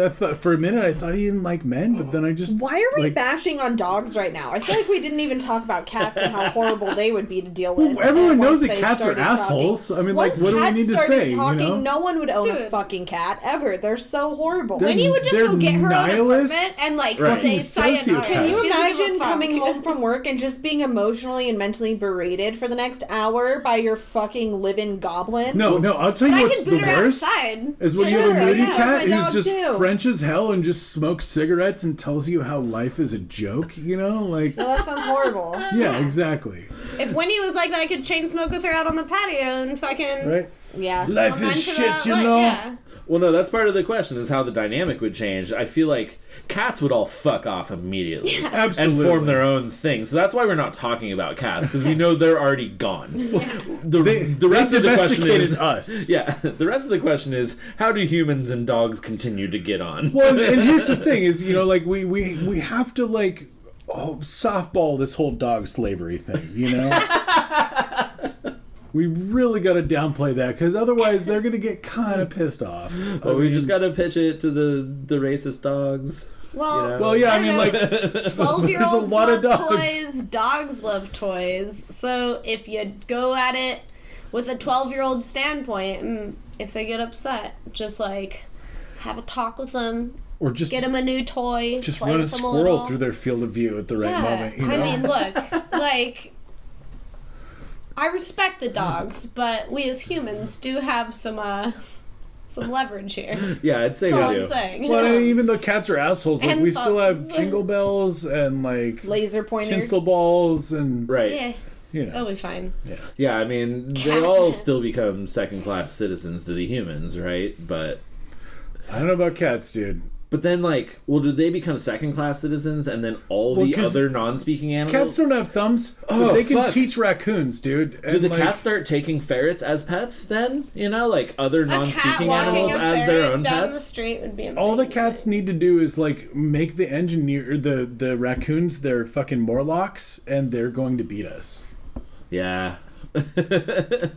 [SPEAKER 3] I thought, for a minute, I thought he didn't like men, but then I just...
[SPEAKER 5] why are we
[SPEAKER 3] like,
[SPEAKER 5] bashing on dogs right now? I feel like we didn't even talk about cats and how horrible they would be to deal with.
[SPEAKER 3] Well, everyone
[SPEAKER 5] And
[SPEAKER 3] knows
[SPEAKER 5] once
[SPEAKER 3] that
[SPEAKER 5] they
[SPEAKER 3] cats are
[SPEAKER 5] started
[SPEAKER 3] assholes.
[SPEAKER 5] talking-
[SPEAKER 3] I mean, like,
[SPEAKER 5] Once
[SPEAKER 3] what do we
[SPEAKER 5] cats
[SPEAKER 3] need to
[SPEAKER 5] started
[SPEAKER 3] say,
[SPEAKER 5] talking,
[SPEAKER 3] you know?
[SPEAKER 5] no one would own a
[SPEAKER 4] Dude.
[SPEAKER 5] fucking cat ever. They're so horrible.
[SPEAKER 3] They're-
[SPEAKER 4] When you would just
[SPEAKER 3] they're
[SPEAKER 4] go get her
[SPEAKER 3] nihilist.
[SPEAKER 4] own apartment and like
[SPEAKER 1] Right.
[SPEAKER 4] say
[SPEAKER 3] Fucking
[SPEAKER 4] sayonara.
[SPEAKER 3] sociopaths.
[SPEAKER 5] Can you
[SPEAKER 4] She doesn't give a
[SPEAKER 5] imagine
[SPEAKER 4] fuck.
[SPEAKER 5] coming home from work and just being emotionally and mentally berated for the next hour by your fucking living goblin?
[SPEAKER 3] No, I'll tell you
[SPEAKER 4] I
[SPEAKER 3] what's
[SPEAKER 4] can
[SPEAKER 3] the
[SPEAKER 4] boot her
[SPEAKER 3] worst
[SPEAKER 4] outside.
[SPEAKER 3] is when you have
[SPEAKER 5] Sure,
[SPEAKER 3] a moody
[SPEAKER 5] yeah,
[SPEAKER 3] cat
[SPEAKER 5] my
[SPEAKER 3] who's
[SPEAKER 5] dog
[SPEAKER 3] just
[SPEAKER 5] too.
[SPEAKER 3] French as hell and just smokes cigarettes and tells you how life is a joke, you know? Like,
[SPEAKER 5] No, that sounds horrible.
[SPEAKER 3] yeah, exactly.
[SPEAKER 4] If Winnie was like that, I could chain smoke with her out on the patio and fucking.
[SPEAKER 3] Right?
[SPEAKER 5] Yeah.
[SPEAKER 3] Life
[SPEAKER 4] amen
[SPEAKER 3] is
[SPEAKER 4] to
[SPEAKER 3] shit,
[SPEAKER 4] that,
[SPEAKER 3] you
[SPEAKER 4] like,
[SPEAKER 3] know?
[SPEAKER 4] yeah.
[SPEAKER 1] Well, no, that's part of the question, is how the dynamic would change. I feel like cats would all fuck off immediately.
[SPEAKER 3] Absolutely.
[SPEAKER 1] And form their own thing. So that's why we're not talking about cats, because we know they're already gone. The rest
[SPEAKER 3] they
[SPEAKER 1] of the question
[SPEAKER 3] domesticated
[SPEAKER 1] is...
[SPEAKER 3] us.
[SPEAKER 1] Yeah, the rest of the question is, how do humans and dogs continue to get on?
[SPEAKER 3] Well, and here's the thing is, you know, like, we have to, like, softball this whole dog slavery thing, you know? We really got to downplay that, because otherwise they're going to get kind of pissed off.
[SPEAKER 1] Well, we just got to pitch it to the racist dogs.
[SPEAKER 4] Well,
[SPEAKER 1] You know?
[SPEAKER 3] Well, yeah, I mean,
[SPEAKER 4] don't
[SPEAKER 3] like,
[SPEAKER 4] know. 12-year-olds
[SPEAKER 3] lot of
[SPEAKER 4] love
[SPEAKER 3] dogs.
[SPEAKER 4] toys, dogs love toys. So if you go at it with a 12-year-old standpoint, and if they get upset, just like have a talk with them,
[SPEAKER 3] or just
[SPEAKER 4] get them a new toy,
[SPEAKER 3] just
[SPEAKER 4] play
[SPEAKER 3] run a
[SPEAKER 4] with them
[SPEAKER 3] squirrel
[SPEAKER 4] little.
[SPEAKER 3] through their field of view at the right moment. You know?
[SPEAKER 4] I mean, look, like, I respect the dogs, but we as humans do have some leverage here.
[SPEAKER 1] Yeah, I'd say
[SPEAKER 4] That's all
[SPEAKER 1] we
[SPEAKER 4] I'm
[SPEAKER 1] do.
[SPEAKER 4] saying.
[SPEAKER 3] Well, I mean, even though cats are assholes, like
[SPEAKER 4] And
[SPEAKER 3] we still have
[SPEAKER 4] thumbs.
[SPEAKER 3] jingle bells and like
[SPEAKER 5] Laser pointers.
[SPEAKER 3] tinsel balls and
[SPEAKER 1] Right.
[SPEAKER 4] Yeah,
[SPEAKER 3] you know.
[SPEAKER 4] it'll be fine.
[SPEAKER 1] Yeah, I mean, they all still become second-class citizens to the humans, right? But
[SPEAKER 3] I don't know about cats, dude.
[SPEAKER 1] then, like, well, do they become second-class citizens, and then all
[SPEAKER 3] Well,
[SPEAKER 1] the
[SPEAKER 3] 'cause
[SPEAKER 1] other non-speaking animals?
[SPEAKER 3] Cats don't have thumbs,
[SPEAKER 1] Oh,
[SPEAKER 3] but they can
[SPEAKER 1] fuck.
[SPEAKER 3] teach raccoons, dude.
[SPEAKER 1] Do the cats start taking ferrets as pets then? You know, like other
[SPEAKER 4] A cat
[SPEAKER 1] non-speaking
[SPEAKER 4] walking
[SPEAKER 1] animals
[SPEAKER 4] a
[SPEAKER 1] as their
[SPEAKER 4] ferret
[SPEAKER 1] own
[SPEAKER 4] down the
[SPEAKER 1] pets?
[SPEAKER 4] street would be amazing.
[SPEAKER 3] All the cats need to do is like make the the raccoons their fucking Morlocks, and they're going to beat us.
[SPEAKER 1] Yeah.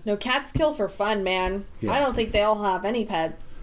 [SPEAKER 5] No, cats kill for fun, man.
[SPEAKER 3] Yeah.
[SPEAKER 5] I don't think they all have any pets.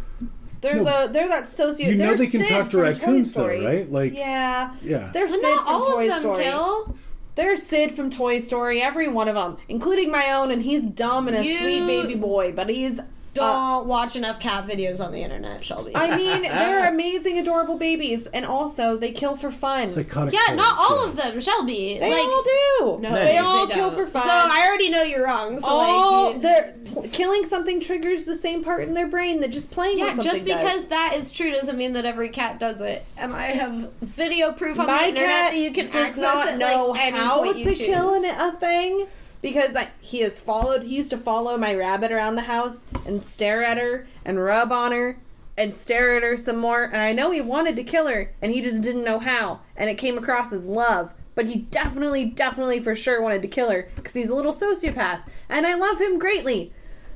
[SPEAKER 5] They're
[SPEAKER 3] No.
[SPEAKER 5] they're that socio.
[SPEAKER 3] You know
[SPEAKER 5] they're
[SPEAKER 3] they can
[SPEAKER 5] Sid
[SPEAKER 3] talk to
[SPEAKER 5] from Toy
[SPEAKER 3] raccoons though,
[SPEAKER 5] Story.
[SPEAKER 3] right? Like
[SPEAKER 5] Yeah.
[SPEAKER 3] yeah.
[SPEAKER 5] They're
[SPEAKER 4] But
[SPEAKER 5] Sid
[SPEAKER 4] not
[SPEAKER 5] from
[SPEAKER 4] all
[SPEAKER 5] Toy
[SPEAKER 4] of them
[SPEAKER 5] Story.
[SPEAKER 4] kill.
[SPEAKER 5] There's Sid from Toy Story. Every one of them, including my own, and he's dumb and a
[SPEAKER 4] You
[SPEAKER 5] sweet baby boy, but he's.
[SPEAKER 4] Don't watch enough cat videos on the internet, Shelby.
[SPEAKER 5] I mean, they're amazing, adorable babies, and also they kill for fun.
[SPEAKER 3] Psychotic.
[SPEAKER 4] yeah, not
[SPEAKER 3] killers,
[SPEAKER 4] all
[SPEAKER 3] yeah.
[SPEAKER 4] of them, Shelby.
[SPEAKER 5] They
[SPEAKER 4] like,
[SPEAKER 5] all do.
[SPEAKER 4] No,
[SPEAKER 5] they all
[SPEAKER 4] they
[SPEAKER 5] kill
[SPEAKER 4] don't.
[SPEAKER 5] for fun.
[SPEAKER 4] So I already know you're wrong. So
[SPEAKER 5] Oh,
[SPEAKER 4] like,
[SPEAKER 5] killing something triggers the same part in their brain that just playing with
[SPEAKER 4] yeah,
[SPEAKER 5] something
[SPEAKER 4] just because
[SPEAKER 5] does.
[SPEAKER 4] that is true doesn't mean that every cat does it. And I have video proof on
[SPEAKER 5] My
[SPEAKER 4] the internet
[SPEAKER 5] cat
[SPEAKER 4] that you can
[SPEAKER 5] does
[SPEAKER 4] access
[SPEAKER 5] not
[SPEAKER 4] it,
[SPEAKER 5] know
[SPEAKER 4] like, any
[SPEAKER 5] how
[SPEAKER 4] point you
[SPEAKER 5] to
[SPEAKER 4] choose.
[SPEAKER 5] kill a thing because he used to follow my rabbit around the house and stare at her and rub on her and stare at her some more, and I know he wanted to kill her and he just didn't know how, and it came across as love, but he definitely for sure wanted to kill her because he's a little sociopath, and I love him greatly.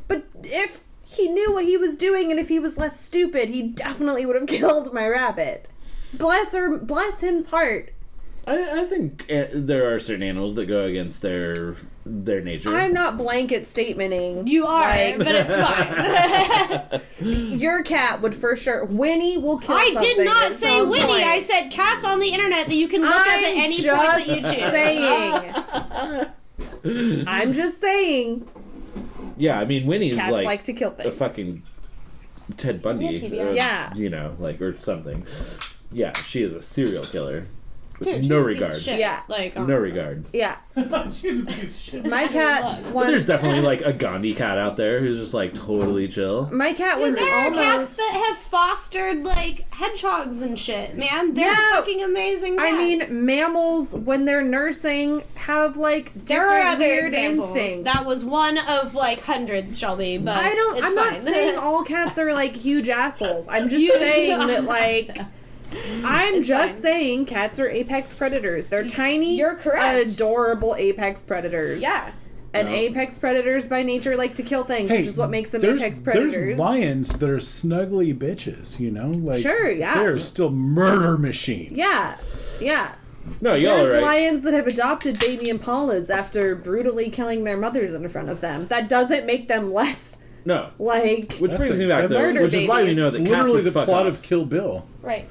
[SPEAKER 5] But if he knew what he was doing and if he was less stupid, he definitely would have killed my rabbit. Bless him's heart.
[SPEAKER 1] I think there are certain animals that go against their nature.
[SPEAKER 5] I'm not blanket statementing.
[SPEAKER 4] You are,
[SPEAKER 5] Like-
[SPEAKER 4] but it's fine.
[SPEAKER 5] Your cat would for sure. Winnie will kill
[SPEAKER 4] I
[SPEAKER 5] something
[SPEAKER 4] did not
[SPEAKER 5] at
[SPEAKER 4] say
[SPEAKER 5] some
[SPEAKER 4] Winnie.
[SPEAKER 5] point.
[SPEAKER 4] I said cats on the internet that you can look up at
[SPEAKER 5] I'm
[SPEAKER 4] any point
[SPEAKER 5] just
[SPEAKER 4] that you choose.
[SPEAKER 5] saying. I'm just saying.
[SPEAKER 1] Yeah, I mean, Winnie's
[SPEAKER 5] Cats
[SPEAKER 1] like,
[SPEAKER 5] like to kill
[SPEAKER 1] a
[SPEAKER 5] things.
[SPEAKER 1] fucking Ted Bundy.
[SPEAKER 4] Yeah, PBS.
[SPEAKER 5] Yeah.
[SPEAKER 1] You know, like, or something. Yeah, she is a serial killer.
[SPEAKER 4] Dude, she's
[SPEAKER 1] No
[SPEAKER 4] a piece of
[SPEAKER 1] regard.
[SPEAKER 4] shit.
[SPEAKER 5] Yeah.
[SPEAKER 4] Like,
[SPEAKER 1] No
[SPEAKER 4] honestly.
[SPEAKER 1] regard.
[SPEAKER 5] Yeah.
[SPEAKER 3] She's a piece of shit.
[SPEAKER 5] My cat
[SPEAKER 4] Look.
[SPEAKER 1] But there's
[SPEAKER 5] once.
[SPEAKER 1] definitely like a Gandhi cat out there who's just like totally chill.
[SPEAKER 5] My cat
[SPEAKER 4] Dude,
[SPEAKER 5] was
[SPEAKER 4] there are cats
[SPEAKER 5] almost.
[SPEAKER 4] that have fostered like hedgehogs and shit, man. They're
[SPEAKER 5] Yeah.
[SPEAKER 4] fucking amazing.
[SPEAKER 5] I
[SPEAKER 4] Cats.
[SPEAKER 5] mean, mammals when they're nursing have like
[SPEAKER 4] there are
[SPEAKER 5] different
[SPEAKER 4] other
[SPEAKER 5] weird
[SPEAKER 4] examples.
[SPEAKER 5] instincts.
[SPEAKER 4] That was one of like hundreds, Shelby. But it's
[SPEAKER 5] I'm not
[SPEAKER 4] fine.
[SPEAKER 5] saying all cats are like huge assholes. I'm just saying that like. I'm
[SPEAKER 4] It's
[SPEAKER 5] just
[SPEAKER 4] fine.
[SPEAKER 5] saying cats are apex predators. They're tiny,
[SPEAKER 4] You're correct.
[SPEAKER 5] adorable apex predators.
[SPEAKER 4] Yeah.
[SPEAKER 5] And
[SPEAKER 1] No.
[SPEAKER 5] apex predators by nature like to kill things, which is what makes them
[SPEAKER 3] there's-
[SPEAKER 5] apex predators.
[SPEAKER 3] There's lions that are snuggly bitches, you know? Like,
[SPEAKER 5] Sure, yeah.
[SPEAKER 3] They're still murder machines.
[SPEAKER 5] Yeah, yeah.
[SPEAKER 1] No, y'all are
[SPEAKER 5] There's
[SPEAKER 1] right.
[SPEAKER 5] lions that have adopted baby impalas after brutally killing their mothers in front of them. That doesn't make them less
[SPEAKER 1] No.
[SPEAKER 5] like.
[SPEAKER 1] Which
[SPEAKER 3] That's
[SPEAKER 1] brings
[SPEAKER 3] a-
[SPEAKER 1] me back
[SPEAKER 3] that's
[SPEAKER 1] to,
[SPEAKER 5] murder
[SPEAKER 1] which is why we
[SPEAKER 5] babies.
[SPEAKER 1] know
[SPEAKER 3] It's
[SPEAKER 1] that cats
[SPEAKER 3] literally
[SPEAKER 1] would
[SPEAKER 3] the
[SPEAKER 1] fuck
[SPEAKER 3] plot
[SPEAKER 1] off.
[SPEAKER 3] of Kill Bill.
[SPEAKER 4] Right.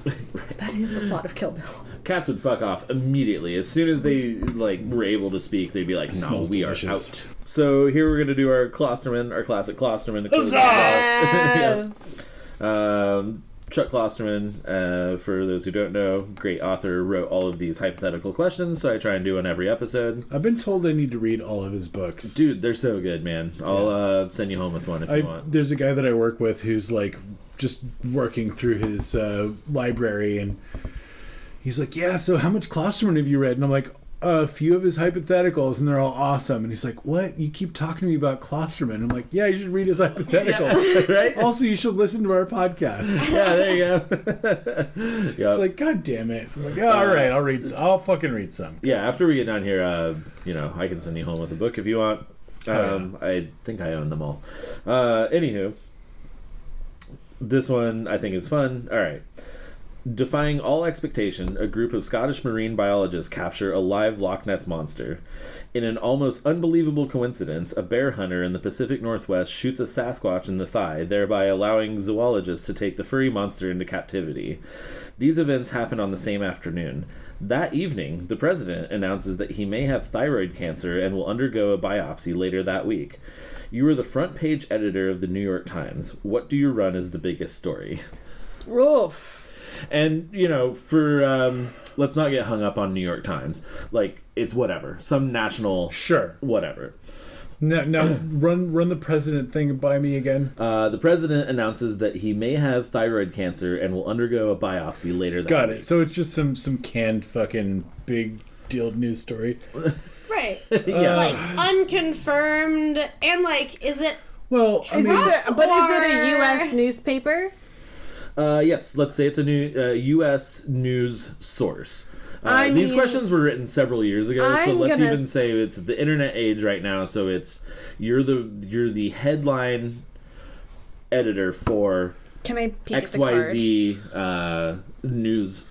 [SPEAKER 5] That is the plot of Kill Bill.
[SPEAKER 1] Cats would fuck off immediately as soon as they like were able to speak. They'd be like, "No,
[SPEAKER 3] smells
[SPEAKER 1] we
[SPEAKER 3] delicious.
[SPEAKER 1] are out." So here we're gonna do our Klosterman, our classic Klosterman. to close it
[SPEAKER 3] Huzzah!
[SPEAKER 1] out. Chuck Klosterman, for those who don't know, great author, wrote all of these hypothetical questions. So I try and do in every episode.
[SPEAKER 3] I've been told I need to read all of his books.
[SPEAKER 1] Dude, they're so good, man. I'll send you home with one if you want.
[SPEAKER 3] There's a guy that I work with who's like just working through his library, and he's like, "Yeah, so how much Klosterman have you read?" And I'm like, "A few of his hypotheticals, and they're all awesome." And he's like, "What? You keep talking to me about Klosterman?" I'm like, "Yeah, you should read his hypotheticals.
[SPEAKER 1] Right?
[SPEAKER 3] Also, you should listen to our podcast."
[SPEAKER 1] Yeah, there you go.
[SPEAKER 3] It's like, "God damn it!" I'm like, "Oh, all right, I'll read. I'll fucking read some."
[SPEAKER 1] Yeah, after we get done here, I can send you home with a book if you want.
[SPEAKER 3] Yeah.
[SPEAKER 1] I think I own them all. Anywho, this one I think is fun. All right. Defying all expectation, a group of Scottish marine biologists capture a live Loch Ness monster. In an almost unbelievable coincidence, a bear hunter in the Pacific Northwest shoots a Sasquatch in the thigh, thereby allowing zoologists to take the furry monster into captivity. These events happen on the same afternoon. That evening, the president announces that he may have thyroid cancer and will undergo a biopsy later that week. You are the front page editor of the New York Times. What do you run as the biggest story?
[SPEAKER 5] Oof.
[SPEAKER 1] And, you know, for, let's not get hung up on New York Times. Like, it's whatever. Some national...
[SPEAKER 3] Sure.
[SPEAKER 1] Whatever.
[SPEAKER 3] Now run the president thing by me again.
[SPEAKER 1] The president announces that he may have thyroid cancer and will undergo a biopsy later that
[SPEAKER 3] Got
[SPEAKER 1] week.
[SPEAKER 3] it. So it's just some canned fucking big deal news story.
[SPEAKER 4] Right.
[SPEAKER 1] Yeah.
[SPEAKER 4] Like, unconfirmed, and, like, is it...
[SPEAKER 3] Well, I mean...
[SPEAKER 5] Is it a U.S. newspaper?
[SPEAKER 1] Yes, let's say it's a new U.S. news source. These
[SPEAKER 5] mean,
[SPEAKER 1] questions were written several years ago, so
[SPEAKER 5] I'm
[SPEAKER 1] let's
[SPEAKER 5] gonna
[SPEAKER 1] even say it's the internet age right now. So it's you're the headline editor for
[SPEAKER 5] Can I peek at the card?
[SPEAKER 1] XYZ news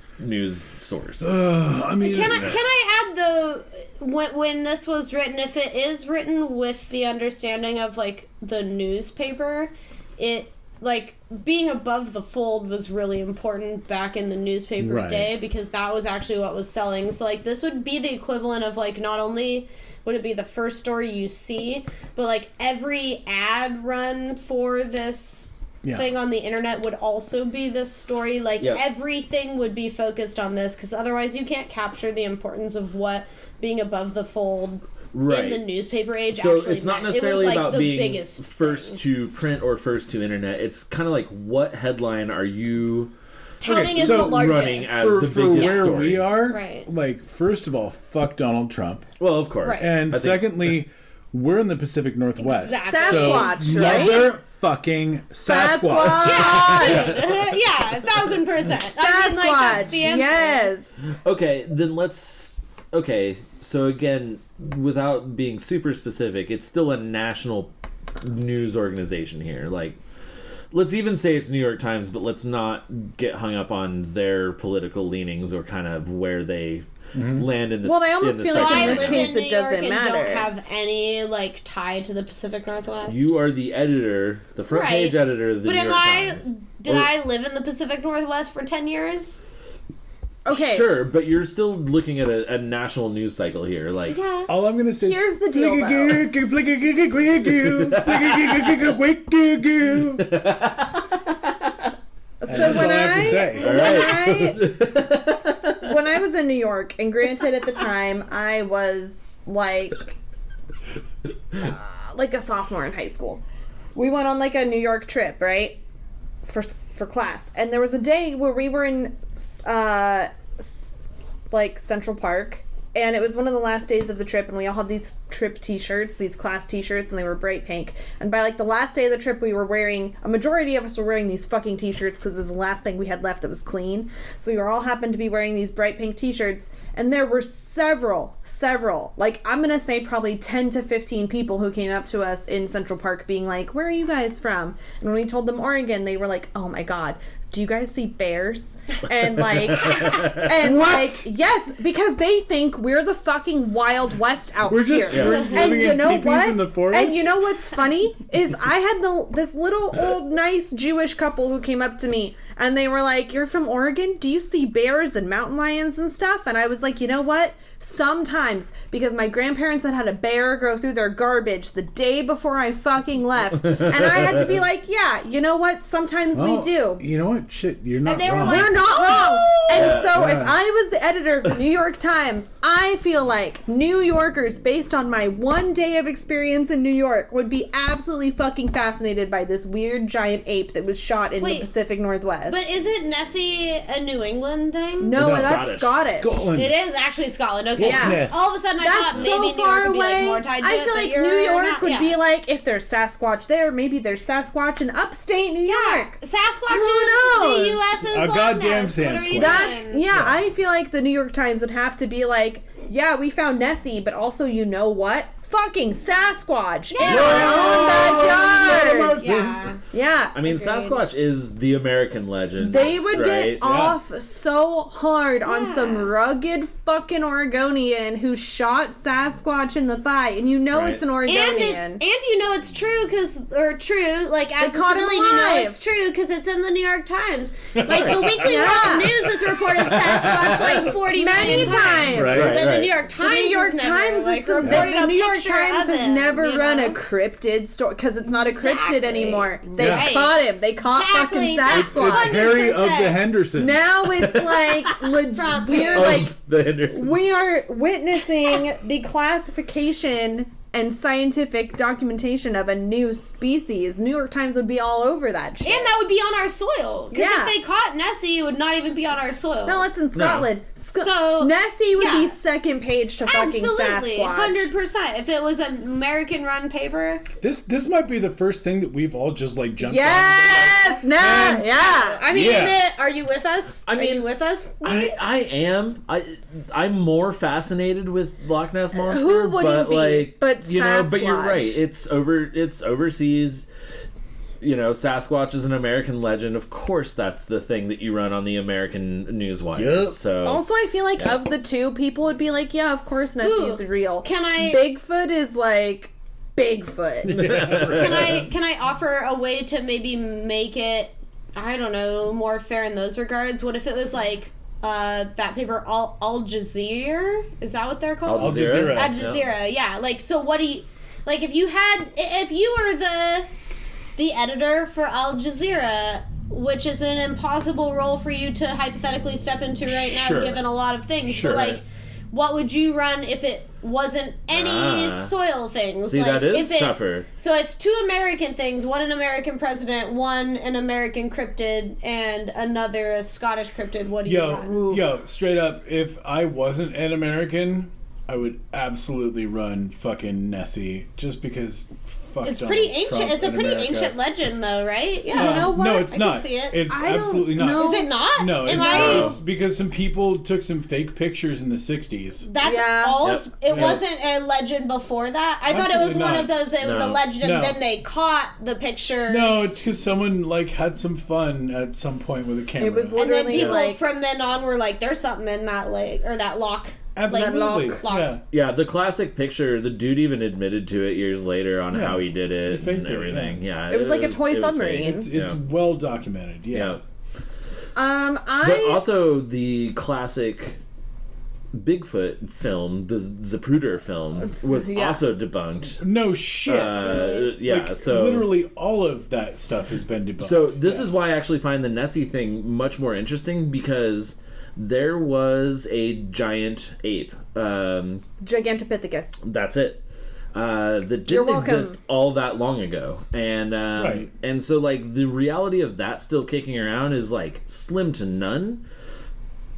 [SPEAKER 1] source.
[SPEAKER 3] I mean...
[SPEAKER 4] Can I add the when this was written, if it is written with the understanding of like the newspaper, it like being above the fold was really important back in the newspaper
[SPEAKER 3] Right.
[SPEAKER 4] day, because that was actually what was selling. So like this would be the equivalent of like, not only would it be the first story you see, but like every ad run for this thing on the internet would also be this story. Like everything would be focused on this, because otherwise you can't capture the importance of what being above the fold in the newspaper age
[SPEAKER 1] so
[SPEAKER 4] actually
[SPEAKER 1] it's not
[SPEAKER 4] meant.
[SPEAKER 1] necessarily
[SPEAKER 4] It was, like,
[SPEAKER 1] about
[SPEAKER 4] the
[SPEAKER 1] being
[SPEAKER 4] biggest
[SPEAKER 1] first
[SPEAKER 4] thing.
[SPEAKER 1] to print or first to internet. It's kind of like, what headline are you
[SPEAKER 4] Touting is
[SPEAKER 3] so
[SPEAKER 4] the largest.
[SPEAKER 1] running as
[SPEAKER 3] for
[SPEAKER 1] the biggest
[SPEAKER 3] where
[SPEAKER 1] story?
[SPEAKER 3] we are,
[SPEAKER 4] Right.
[SPEAKER 3] like, first of all, fuck Donald Trump.
[SPEAKER 1] Well, of course.
[SPEAKER 4] Right.
[SPEAKER 3] And
[SPEAKER 1] I think-
[SPEAKER 3] secondly, we're in the Pacific Northwest.
[SPEAKER 4] Exactly.
[SPEAKER 5] Sasquatch,
[SPEAKER 3] so
[SPEAKER 5] right?
[SPEAKER 3] Mother fucking Sasquatch.
[SPEAKER 4] Yeah, 1,000%. I mean, like, that's the
[SPEAKER 5] Sasquatch.
[SPEAKER 4] answer.
[SPEAKER 5] Yes.
[SPEAKER 1] Okay, then let's... Okay, so again, without being super specific, it's still a national news organization here. Like, let's even say it's New York Times, but let's not get hung up on their political leanings or kind of where they land in this.
[SPEAKER 5] Well, I almost
[SPEAKER 1] in the
[SPEAKER 5] feel like
[SPEAKER 4] So
[SPEAKER 1] spectrum
[SPEAKER 5] in
[SPEAKER 4] I
[SPEAKER 5] this
[SPEAKER 1] right
[SPEAKER 4] live
[SPEAKER 1] now.
[SPEAKER 5] case,
[SPEAKER 4] in New
[SPEAKER 5] it
[SPEAKER 4] York
[SPEAKER 5] doesn't
[SPEAKER 4] and
[SPEAKER 5] matter.
[SPEAKER 4] don't have any like tie to the Pacific Northwest.
[SPEAKER 1] You are the editor, the front
[SPEAKER 4] Right.
[SPEAKER 1] page editor of the
[SPEAKER 4] But
[SPEAKER 1] New
[SPEAKER 4] am
[SPEAKER 1] York
[SPEAKER 4] I?
[SPEAKER 1] Times.
[SPEAKER 4] Did
[SPEAKER 1] Or-
[SPEAKER 4] I live in the Pacific Northwest for 10 years?
[SPEAKER 5] Okay.
[SPEAKER 1] Sure, but you're still looking at a national news cycle here. Like,
[SPEAKER 4] Yeah.
[SPEAKER 3] All I'm gonna say is...
[SPEAKER 5] Here's the deal, So
[SPEAKER 3] That's all I have to say.
[SPEAKER 1] all right.
[SPEAKER 5] when I was in New York, and granted at the time I was like a sophomore in high school, we went on like a New York trip, right? For class, and there was a day where we were in like Central Park, and it was one of the last days of the trip, and we all had these trip t-shirts, these class t-shirts, and they were bright pink. And by like the last day of the trip, we were wearing, a majority of us were wearing these fucking t-shirts because it was the last thing we had left that was clean. So we were all happened to be wearing these bright pink t-shirts, and there were several, like I'm gonna say probably 10 to 15 people who came up to us in Central Park being like, "Where are you guys from?" And when we told them Oregon, they were like, "Oh my god, do you guys see bears?" And like, and like, yes, because they think we're the fucking Wild West out
[SPEAKER 3] We're just,
[SPEAKER 5] here.
[SPEAKER 3] we're just
[SPEAKER 5] And
[SPEAKER 3] living
[SPEAKER 5] you
[SPEAKER 3] in
[SPEAKER 5] know
[SPEAKER 3] teepees
[SPEAKER 5] what?
[SPEAKER 3] in the forest.
[SPEAKER 5] And you know what's funny is I had this little old nice Jewish couple who came up to me, and they were like, "You're from Oregon? Do you see bears and mountain lions and stuff?" And I was like, you know what? Sometimes, because my grandparents had a bear go through their garbage the day before I fucking left, and I had to be like, yeah, you know what? Sometimes we
[SPEAKER 3] Well,
[SPEAKER 5] do.
[SPEAKER 3] You know what? Shit, you're not
[SPEAKER 4] they were
[SPEAKER 3] wrong.
[SPEAKER 4] like,
[SPEAKER 5] We're not wrong. And so
[SPEAKER 3] yeah.
[SPEAKER 5] if I was the editor of the New York Times, I feel like New Yorkers, based on my one day of experience in New York, would be absolutely fucking fascinated by this weird giant ape that was shot in the
[SPEAKER 4] Wait,
[SPEAKER 5] Pacific Northwest.
[SPEAKER 4] But isn't Nessie a New England thing?
[SPEAKER 5] No,
[SPEAKER 1] It's
[SPEAKER 5] that's Scottish.
[SPEAKER 3] Scotland.
[SPEAKER 4] It is actually Scotland. Okay.
[SPEAKER 5] Yeah.
[SPEAKER 3] Yes.
[SPEAKER 4] All of a sudden, I
[SPEAKER 5] That's
[SPEAKER 4] thought
[SPEAKER 5] so
[SPEAKER 4] maybe New
[SPEAKER 5] far
[SPEAKER 4] York would be like
[SPEAKER 5] away.
[SPEAKER 4] more tied to
[SPEAKER 5] I
[SPEAKER 4] it,
[SPEAKER 5] feel
[SPEAKER 4] but
[SPEAKER 5] like
[SPEAKER 4] you're
[SPEAKER 5] New York
[SPEAKER 4] not,
[SPEAKER 5] would
[SPEAKER 4] yeah.
[SPEAKER 5] be like, if there's Sasquatch there, maybe there's Sasquatch in upstate New York.
[SPEAKER 4] Sasquatch
[SPEAKER 5] Who
[SPEAKER 4] is
[SPEAKER 5] knows?
[SPEAKER 4] the U.S.'s
[SPEAKER 3] A
[SPEAKER 4] Loch
[SPEAKER 3] goddamn
[SPEAKER 4] Ness. What are you
[SPEAKER 3] Sasquatch.
[SPEAKER 5] That's
[SPEAKER 4] doing?
[SPEAKER 5] yeah, I feel like the New York Times would have to be like, yeah, we found Nessie, but also, you know what? Fucking Sasquatch in our own backyard.
[SPEAKER 4] Yeah.
[SPEAKER 5] Yeah.
[SPEAKER 1] I mean, Sasquatch is the American legend.
[SPEAKER 5] They would
[SPEAKER 1] right?
[SPEAKER 5] get off so hard on some rugged fucking Oregonian who shot Sasquatch in the thigh, and you know
[SPEAKER 1] Right.
[SPEAKER 5] it's an Oregonian.
[SPEAKER 4] And you know it's true like as a
[SPEAKER 5] caught him
[SPEAKER 4] civilian, you know
[SPEAKER 5] alive.
[SPEAKER 4] it's true because it's in the New York Times. Like the Weekly World News has reported Sasquatch like 40
[SPEAKER 5] Many
[SPEAKER 4] million
[SPEAKER 5] times.
[SPEAKER 1] Right,
[SPEAKER 4] But the
[SPEAKER 1] right.
[SPEAKER 4] New York Times,
[SPEAKER 5] The New York
[SPEAKER 4] has
[SPEAKER 5] Times
[SPEAKER 4] never,
[SPEAKER 5] is some,
[SPEAKER 4] reported
[SPEAKER 5] the
[SPEAKER 4] a
[SPEAKER 5] New York
[SPEAKER 4] picture
[SPEAKER 5] Times
[SPEAKER 4] of
[SPEAKER 5] has
[SPEAKER 4] him,
[SPEAKER 5] never
[SPEAKER 4] you
[SPEAKER 5] run
[SPEAKER 4] know?
[SPEAKER 5] a cryptid story because it's not a cryptid
[SPEAKER 4] Exactly.
[SPEAKER 5] anymore. They
[SPEAKER 4] Right.
[SPEAKER 5] caught him. They caught
[SPEAKER 4] Exactly.
[SPEAKER 5] fucking
[SPEAKER 4] That's
[SPEAKER 5] Sasquatch.
[SPEAKER 3] It's Harry of the
[SPEAKER 4] 100%.
[SPEAKER 3] Hendersons.
[SPEAKER 5] Now it's like
[SPEAKER 4] From
[SPEAKER 5] we're
[SPEAKER 4] Of
[SPEAKER 5] like
[SPEAKER 1] the Hendersons.
[SPEAKER 5] we are witnessing the classification and scientific documentation of a new species. New York Times would be all over that shit.
[SPEAKER 4] And that would be on our soil. Because
[SPEAKER 5] Yeah.
[SPEAKER 4] if they caught Nessie, it would not even be on our soil.
[SPEAKER 5] no, it's in Scotland.
[SPEAKER 4] So,
[SPEAKER 5] Nessie would be
[SPEAKER 4] yeah.
[SPEAKER 5] second page to fucking
[SPEAKER 4] Absolutely,
[SPEAKER 5] Sasquatch.
[SPEAKER 4] 100%. If it was an American-run paper,
[SPEAKER 3] This might be the first thing that we've all just like jumped
[SPEAKER 5] Yes, nah,
[SPEAKER 3] And-
[SPEAKER 5] yeah.
[SPEAKER 4] I mean,
[SPEAKER 3] Yeah.
[SPEAKER 4] are you with us?
[SPEAKER 1] I
[SPEAKER 4] Are you
[SPEAKER 1] mean,
[SPEAKER 4] with us?
[SPEAKER 1] I am. I'm more fascinated with Loch Ness Monster,
[SPEAKER 5] Who wouldn't
[SPEAKER 1] but
[SPEAKER 5] be?
[SPEAKER 1] like,
[SPEAKER 5] But
[SPEAKER 1] you know, but you're
[SPEAKER 5] Sasquatch.
[SPEAKER 1] right. It's overseas. You know, Sasquatch is an American legend. Of course, that's the thing that you run on the American newswire.
[SPEAKER 3] Yep.
[SPEAKER 1] So
[SPEAKER 5] Also, I feel like of the two, people would be like, yeah, of course Nessie's
[SPEAKER 4] Ooh,
[SPEAKER 5] real.
[SPEAKER 4] can I-
[SPEAKER 5] Bigfoot is like Bigfoot.
[SPEAKER 4] Can I offer a way to maybe make it, I don't know, more fair in those regards? What if it was like that paper Al Jazeera? Is that what they're called?
[SPEAKER 1] Al
[SPEAKER 3] Jazeera.
[SPEAKER 4] Al Jazeera, yeah. Like, so what do you, like, if you were the editor for Al Jazeera, which is an impossible role for you to hypothetically step into right now,
[SPEAKER 3] Sure.
[SPEAKER 4] given a lot of things.
[SPEAKER 3] Sure.
[SPEAKER 4] But like, what would you run if it wasn't any soil things?
[SPEAKER 1] see,
[SPEAKER 4] like,
[SPEAKER 1] that is
[SPEAKER 4] if it-
[SPEAKER 1] tougher.
[SPEAKER 4] So it's two American things: one an American president, one an American cryptid, and another a Scottish cryptid. What do you run?
[SPEAKER 3] Yo, straight up, if I wasn't an American, I would absolutely run fucking Nessie just because fuck
[SPEAKER 4] It's
[SPEAKER 3] Donald
[SPEAKER 4] pretty ancient.
[SPEAKER 3] Trump
[SPEAKER 4] It's a
[SPEAKER 3] in
[SPEAKER 4] pretty
[SPEAKER 3] America.
[SPEAKER 4] ancient legend, though, right? Yeah.
[SPEAKER 5] You know what?
[SPEAKER 3] No, it's
[SPEAKER 4] I can
[SPEAKER 3] not.
[SPEAKER 4] see it.
[SPEAKER 3] It's
[SPEAKER 5] I don't
[SPEAKER 3] absolutely not.
[SPEAKER 5] know.
[SPEAKER 4] Is it not?
[SPEAKER 3] No,
[SPEAKER 4] Am
[SPEAKER 3] it's,
[SPEAKER 4] I?
[SPEAKER 3] it's because some people took some fake pictures in the 60s.
[SPEAKER 4] That's
[SPEAKER 5] Yeah.
[SPEAKER 4] all.
[SPEAKER 1] Yep.
[SPEAKER 4] It
[SPEAKER 3] Yeah.
[SPEAKER 4] wasn't a legend before that. I thought it was
[SPEAKER 3] Absolutely
[SPEAKER 4] one
[SPEAKER 3] not.
[SPEAKER 4] of those. It was a
[SPEAKER 1] No.
[SPEAKER 4] legend,
[SPEAKER 3] No.
[SPEAKER 4] and then they caught the picture.
[SPEAKER 3] No, it's because someone like had some fun at some point with a camera.
[SPEAKER 5] It was
[SPEAKER 4] And then
[SPEAKER 5] literally
[SPEAKER 4] people
[SPEAKER 5] like
[SPEAKER 4] from then on were like, "There's something in that lake or that lock."
[SPEAKER 3] absolutely.
[SPEAKER 4] Lock.
[SPEAKER 3] Yeah.
[SPEAKER 1] Yeah, the classic picture. The dude even admitted to it years later on
[SPEAKER 3] Yeah.
[SPEAKER 1] how he did it
[SPEAKER 3] He faked
[SPEAKER 1] and
[SPEAKER 3] it,
[SPEAKER 1] everything. Yeah,
[SPEAKER 5] It was like a toy
[SPEAKER 1] it was
[SPEAKER 5] submarine.
[SPEAKER 1] fake.
[SPEAKER 3] It's
[SPEAKER 1] Yeah.
[SPEAKER 3] well documented.
[SPEAKER 1] Yeah. But
[SPEAKER 5] I
[SPEAKER 1] also the classic Bigfoot film, the Zapruder film, was
[SPEAKER 5] Yeah.
[SPEAKER 1] also debunked.
[SPEAKER 3] No shit.
[SPEAKER 1] Yeah,
[SPEAKER 3] Like,
[SPEAKER 1] so
[SPEAKER 3] literally all of that stuff has been debunked.
[SPEAKER 1] So this
[SPEAKER 3] Yeah.
[SPEAKER 1] is why I actually find the Nessie thing much more interesting, because there was a giant ape.
[SPEAKER 5] Gigantopithecus.
[SPEAKER 1] That's it. That
[SPEAKER 5] You're
[SPEAKER 1] didn't
[SPEAKER 5] welcome.
[SPEAKER 1] exist all that long ago, and
[SPEAKER 3] Right.
[SPEAKER 1] and so like the reality of that still kicking around is like slim to none.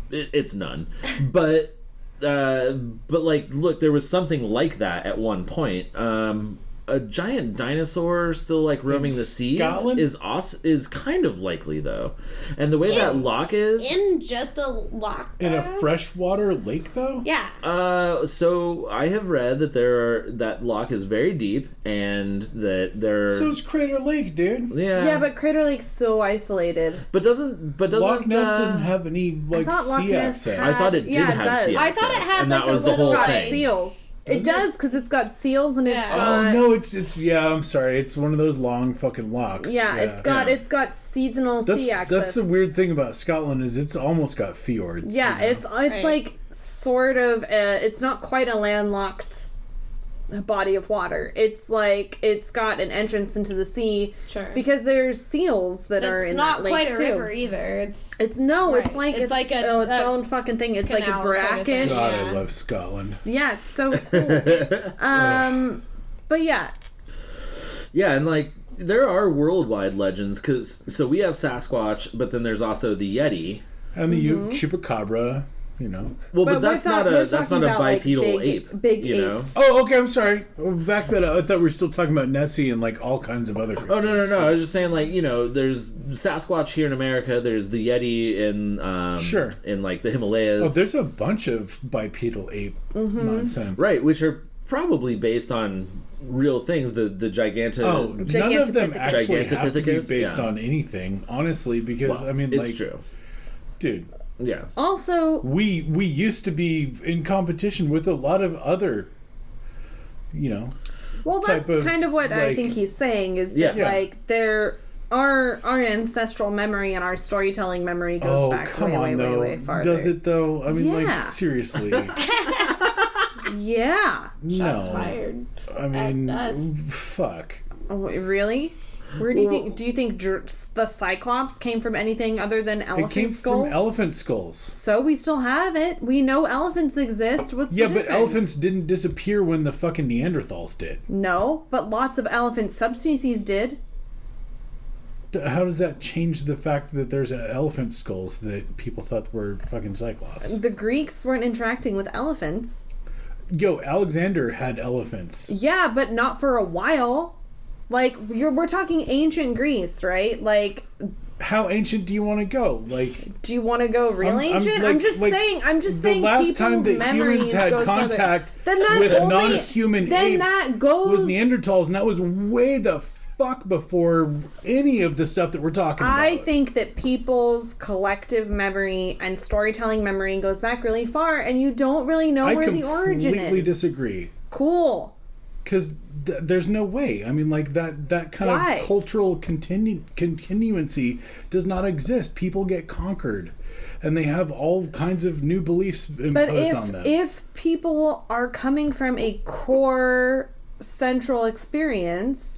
[SPEAKER 1] It's none, but like look, there was something like that at one point. A giant dinosaur still like roaming the seas
[SPEAKER 3] Scotland?
[SPEAKER 1] is kind of likely though, and the way that lock is.
[SPEAKER 4] In just a lock.
[SPEAKER 3] in a freshwater lake, though.
[SPEAKER 4] Yeah.
[SPEAKER 1] So I have read that that lock is very deep, and that there.
[SPEAKER 3] So is Crater Lake, dude.
[SPEAKER 5] Yeah, but Crater Lake's so isolated.
[SPEAKER 1] but doesn't
[SPEAKER 3] Loch Ness doesn't have any like
[SPEAKER 5] thought Loch
[SPEAKER 3] sea
[SPEAKER 5] Ness
[SPEAKER 3] access.
[SPEAKER 5] had-
[SPEAKER 1] I thought it did
[SPEAKER 5] Yeah, it
[SPEAKER 1] have
[SPEAKER 5] does.
[SPEAKER 1] sea
[SPEAKER 4] I thought it
[SPEAKER 1] access,
[SPEAKER 4] had,
[SPEAKER 1] and
[SPEAKER 4] like,
[SPEAKER 1] that
[SPEAKER 4] a
[SPEAKER 1] was the
[SPEAKER 4] little
[SPEAKER 1] whole
[SPEAKER 5] It's got
[SPEAKER 1] thing.
[SPEAKER 5] seals. It
[SPEAKER 3] Does
[SPEAKER 5] does because it's got seals and it's
[SPEAKER 4] Yeah.
[SPEAKER 5] got
[SPEAKER 3] Oh no, it's yeah. I'm sorry. It's one of those long fucking locks.
[SPEAKER 5] yeah, it's got seasonal sea access.
[SPEAKER 3] That's the weird thing about Scotland is it's almost got fjords.
[SPEAKER 5] Yeah,
[SPEAKER 3] you know?
[SPEAKER 5] it's
[SPEAKER 4] Right.
[SPEAKER 5] like sort of it's not quite a landlocked body of water. It's like it's got an entrance into the sea
[SPEAKER 4] Sure.
[SPEAKER 5] because there's seals that are
[SPEAKER 4] It's
[SPEAKER 5] in
[SPEAKER 4] not
[SPEAKER 5] that lake
[SPEAKER 4] quite a
[SPEAKER 5] too.
[SPEAKER 4] river either. It's
[SPEAKER 5] It's no, it's
[SPEAKER 4] Right.
[SPEAKER 5] like
[SPEAKER 4] It's like
[SPEAKER 5] its own fucking thing. It's like a
[SPEAKER 4] canal sort of thing.
[SPEAKER 5] brackish.
[SPEAKER 3] God, I
[SPEAKER 4] Yeah.
[SPEAKER 3] love Scotland.
[SPEAKER 5] Yeah, it's so cool. But yeah,
[SPEAKER 1] Yeah, and like there are worldwide legends so we have Sasquatch, but then there's also the Yeti.
[SPEAKER 3] And the chupacabra, you know.
[SPEAKER 1] Well, but
[SPEAKER 5] we're
[SPEAKER 1] that's not
[SPEAKER 5] we're
[SPEAKER 1] a that's
[SPEAKER 5] talking
[SPEAKER 1] not a
[SPEAKER 5] about, like,
[SPEAKER 1] bipedal
[SPEAKER 5] big,
[SPEAKER 1] ape.
[SPEAKER 5] big
[SPEAKER 1] you know?
[SPEAKER 5] apes.
[SPEAKER 3] Oh, okay. I'm sorry. Back that up. I thought we were still talking about Nessie and like all kinds of other.
[SPEAKER 1] Oh no! I was just saying, like, you know, there's Sasquatch here in America. There's the Yeti in
[SPEAKER 3] Sure.
[SPEAKER 1] in like the Himalayas.
[SPEAKER 3] Oh, there's a bunch of bipedal ape nonsense.
[SPEAKER 1] Right, which are probably based on real things. The giganto.
[SPEAKER 3] None of them actually have to be
[SPEAKER 1] Gigantopithecus?
[SPEAKER 3] based
[SPEAKER 1] Yeah.
[SPEAKER 3] on anything, honestly, because,
[SPEAKER 1] Well,
[SPEAKER 3] I mean,
[SPEAKER 1] it's
[SPEAKER 3] like...
[SPEAKER 1] true.
[SPEAKER 3] Dude,
[SPEAKER 1] Yeah.
[SPEAKER 5] Also,
[SPEAKER 3] we used to be in competition with a lot of other,
[SPEAKER 5] well,
[SPEAKER 3] type
[SPEAKER 5] that's
[SPEAKER 3] of,
[SPEAKER 5] kind of what I
[SPEAKER 3] like-
[SPEAKER 5] think he's saying is
[SPEAKER 1] Yeah.
[SPEAKER 5] that
[SPEAKER 3] Yeah.
[SPEAKER 5] like our ancestral memory and our storytelling memory goes
[SPEAKER 3] oh,
[SPEAKER 5] back
[SPEAKER 3] come
[SPEAKER 5] way,
[SPEAKER 3] on,
[SPEAKER 5] way,
[SPEAKER 3] though.
[SPEAKER 5] way, way farther.
[SPEAKER 3] Does it, though? I mean,
[SPEAKER 5] Yeah.
[SPEAKER 3] like, seriously.
[SPEAKER 5] Yeah.
[SPEAKER 4] Shots
[SPEAKER 3] No.
[SPEAKER 4] fired.
[SPEAKER 3] I mean,
[SPEAKER 4] At us.
[SPEAKER 3] fuck.
[SPEAKER 5] Oh, really? Where do you think? Do you think the Cyclops came from anything other than elephant
[SPEAKER 3] It came
[SPEAKER 5] skulls?
[SPEAKER 3] from elephant skulls.
[SPEAKER 5] So we still have it. We know elephants exist. What's
[SPEAKER 3] Yeah,
[SPEAKER 5] the
[SPEAKER 3] but
[SPEAKER 5] difference?
[SPEAKER 3] elephants didn't disappear when the fucking Neanderthals did.
[SPEAKER 5] No, but lots of elephant subspecies did.
[SPEAKER 3] How does that change the fact that there's elephant skulls that people thought were fucking Cyclops?
[SPEAKER 5] The Greeks weren't interacting with elephants.
[SPEAKER 3] Yo, Alexander had elephants.
[SPEAKER 5] Yeah, but not for a while. Like we're talking ancient Greece, right? Like,
[SPEAKER 3] How ancient do you want to go? Like,
[SPEAKER 5] do you want to go real ancient? I'm just saying. I'm just saying.
[SPEAKER 3] The last time
[SPEAKER 5] people's
[SPEAKER 3] that humans
[SPEAKER 5] memories
[SPEAKER 3] had
[SPEAKER 5] goes further.
[SPEAKER 3] contact
[SPEAKER 5] Then that
[SPEAKER 3] with
[SPEAKER 5] only-
[SPEAKER 3] non-human
[SPEAKER 5] then
[SPEAKER 3] apes
[SPEAKER 5] that goes-
[SPEAKER 3] was Neanderthals, and that was way the fuck before any of the stuff that we're talking about.
[SPEAKER 5] I think that people's collective memory and storytelling memory goes back really far, and you don't really know where the origin
[SPEAKER 3] I completely
[SPEAKER 5] is.
[SPEAKER 3] disagree.
[SPEAKER 5] Cool.
[SPEAKER 3] Because there's no way. I mean, like, that kind
[SPEAKER 5] Why?
[SPEAKER 3] of cultural continuancy does not exist. People get conquered, and they have all kinds of new beliefs imposed
[SPEAKER 5] But
[SPEAKER 3] on them.
[SPEAKER 5] if people are coming from a core central experience,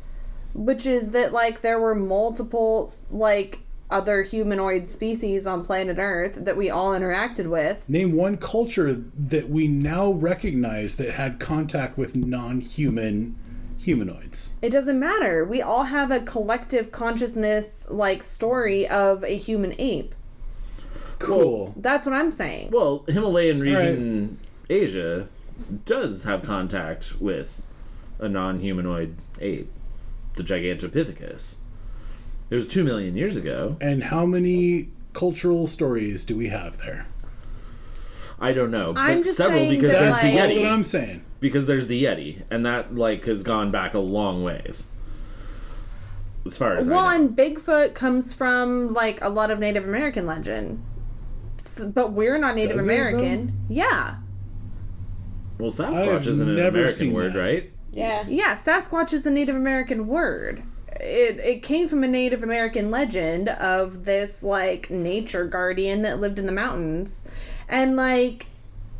[SPEAKER 5] which is that like there were multiple like other humanoid species on planet Earth that we all interacted with.
[SPEAKER 3] Name one culture that we now recognize that had contact with non-human humanoids.
[SPEAKER 5] It doesn't matter. We all have a collective consciousness like story of a human ape.
[SPEAKER 3] Cool.
[SPEAKER 5] That's what I'm saying.
[SPEAKER 1] Well, Himalayan region Asia does have contact with a non-humanoid ape, the Gigantopithecus. It was 2 million years ago.
[SPEAKER 3] And how many cultural stories do we have there?
[SPEAKER 1] I don't know.
[SPEAKER 5] I'm
[SPEAKER 1] but
[SPEAKER 5] just
[SPEAKER 1] several
[SPEAKER 5] saying
[SPEAKER 1] because
[SPEAKER 5] that,
[SPEAKER 1] there's
[SPEAKER 5] like-
[SPEAKER 1] the
[SPEAKER 3] That's
[SPEAKER 1] Yeti.
[SPEAKER 3] what I'm saying.
[SPEAKER 1] Because there's the Yeti, and that like has gone back a long ways. As far as
[SPEAKER 5] Well,
[SPEAKER 1] I know.
[SPEAKER 5] and Bigfoot comes from like a lot of Native American legend. But we're not Native
[SPEAKER 3] Does it,
[SPEAKER 5] American. Yeah.
[SPEAKER 1] Well,
[SPEAKER 3] I
[SPEAKER 1] Sasquatch
[SPEAKER 3] have
[SPEAKER 1] isn't an
[SPEAKER 3] never
[SPEAKER 1] American
[SPEAKER 3] seen
[SPEAKER 1] word,
[SPEAKER 3] that.
[SPEAKER 1] right?
[SPEAKER 4] Yeah.
[SPEAKER 5] Yeah, Sasquatch is a Native American word. It came from a Native American legend of this like nature guardian that lived in the mountains. And like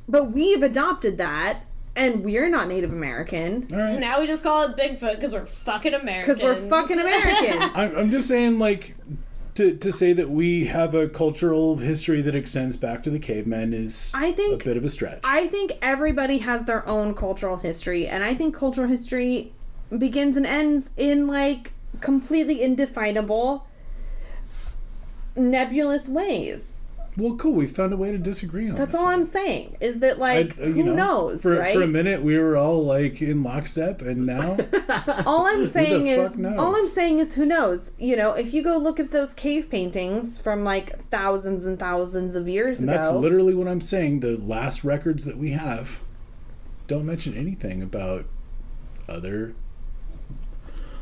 [SPEAKER 5] but we've adopted that and we're not Native American
[SPEAKER 3] All right.
[SPEAKER 4] Now we just call it Bigfoot because we're fucking Americans.
[SPEAKER 5] because we're fucking Americans.
[SPEAKER 3] I'm just saying, like, to say that we have a cultural history that extends back to the cavemen is
[SPEAKER 5] I think-
[SPEAKER 3] a bit of a stretch.
[SPEAKER 5] I think everybody has their own cultural history, and I think cultural history begins and ends in like completely indefinable, nebulous ways.
[SPEAKER 3] Well, cool. We found a way to disagree on
[SPEAKER 5] That's
[SPEAKER 3] this
[SPEAKER 5] all
[SPEAKER 3] one.
[SPEAKER 5] I'm saying. Is that like
[SPEAKER 3] you
[SPEAKER 5] who
[SPEAKER 3] know,
[SPEAKER 5] knows,
[SPEAKER 3] for,
[SPEAKER 5] right?
[SPEAKER 3] For a minute, we were all like in lockstep, and now
[SPEAKER 5] All I'm saying
[SPEAKER 3] fuck
[SPEAKER 5] is
[SPEAKER 3] knows?
[SPEAKER 5] all I'm saying is who knows. You know, if you go look at those cave paintings from like thousands and thousands of years
[SPEAKER 3] and
[SPEAKER 5] ago.
[SPEAKER 3] that's literally what I'm saying. The last records that we have don't mention anything about other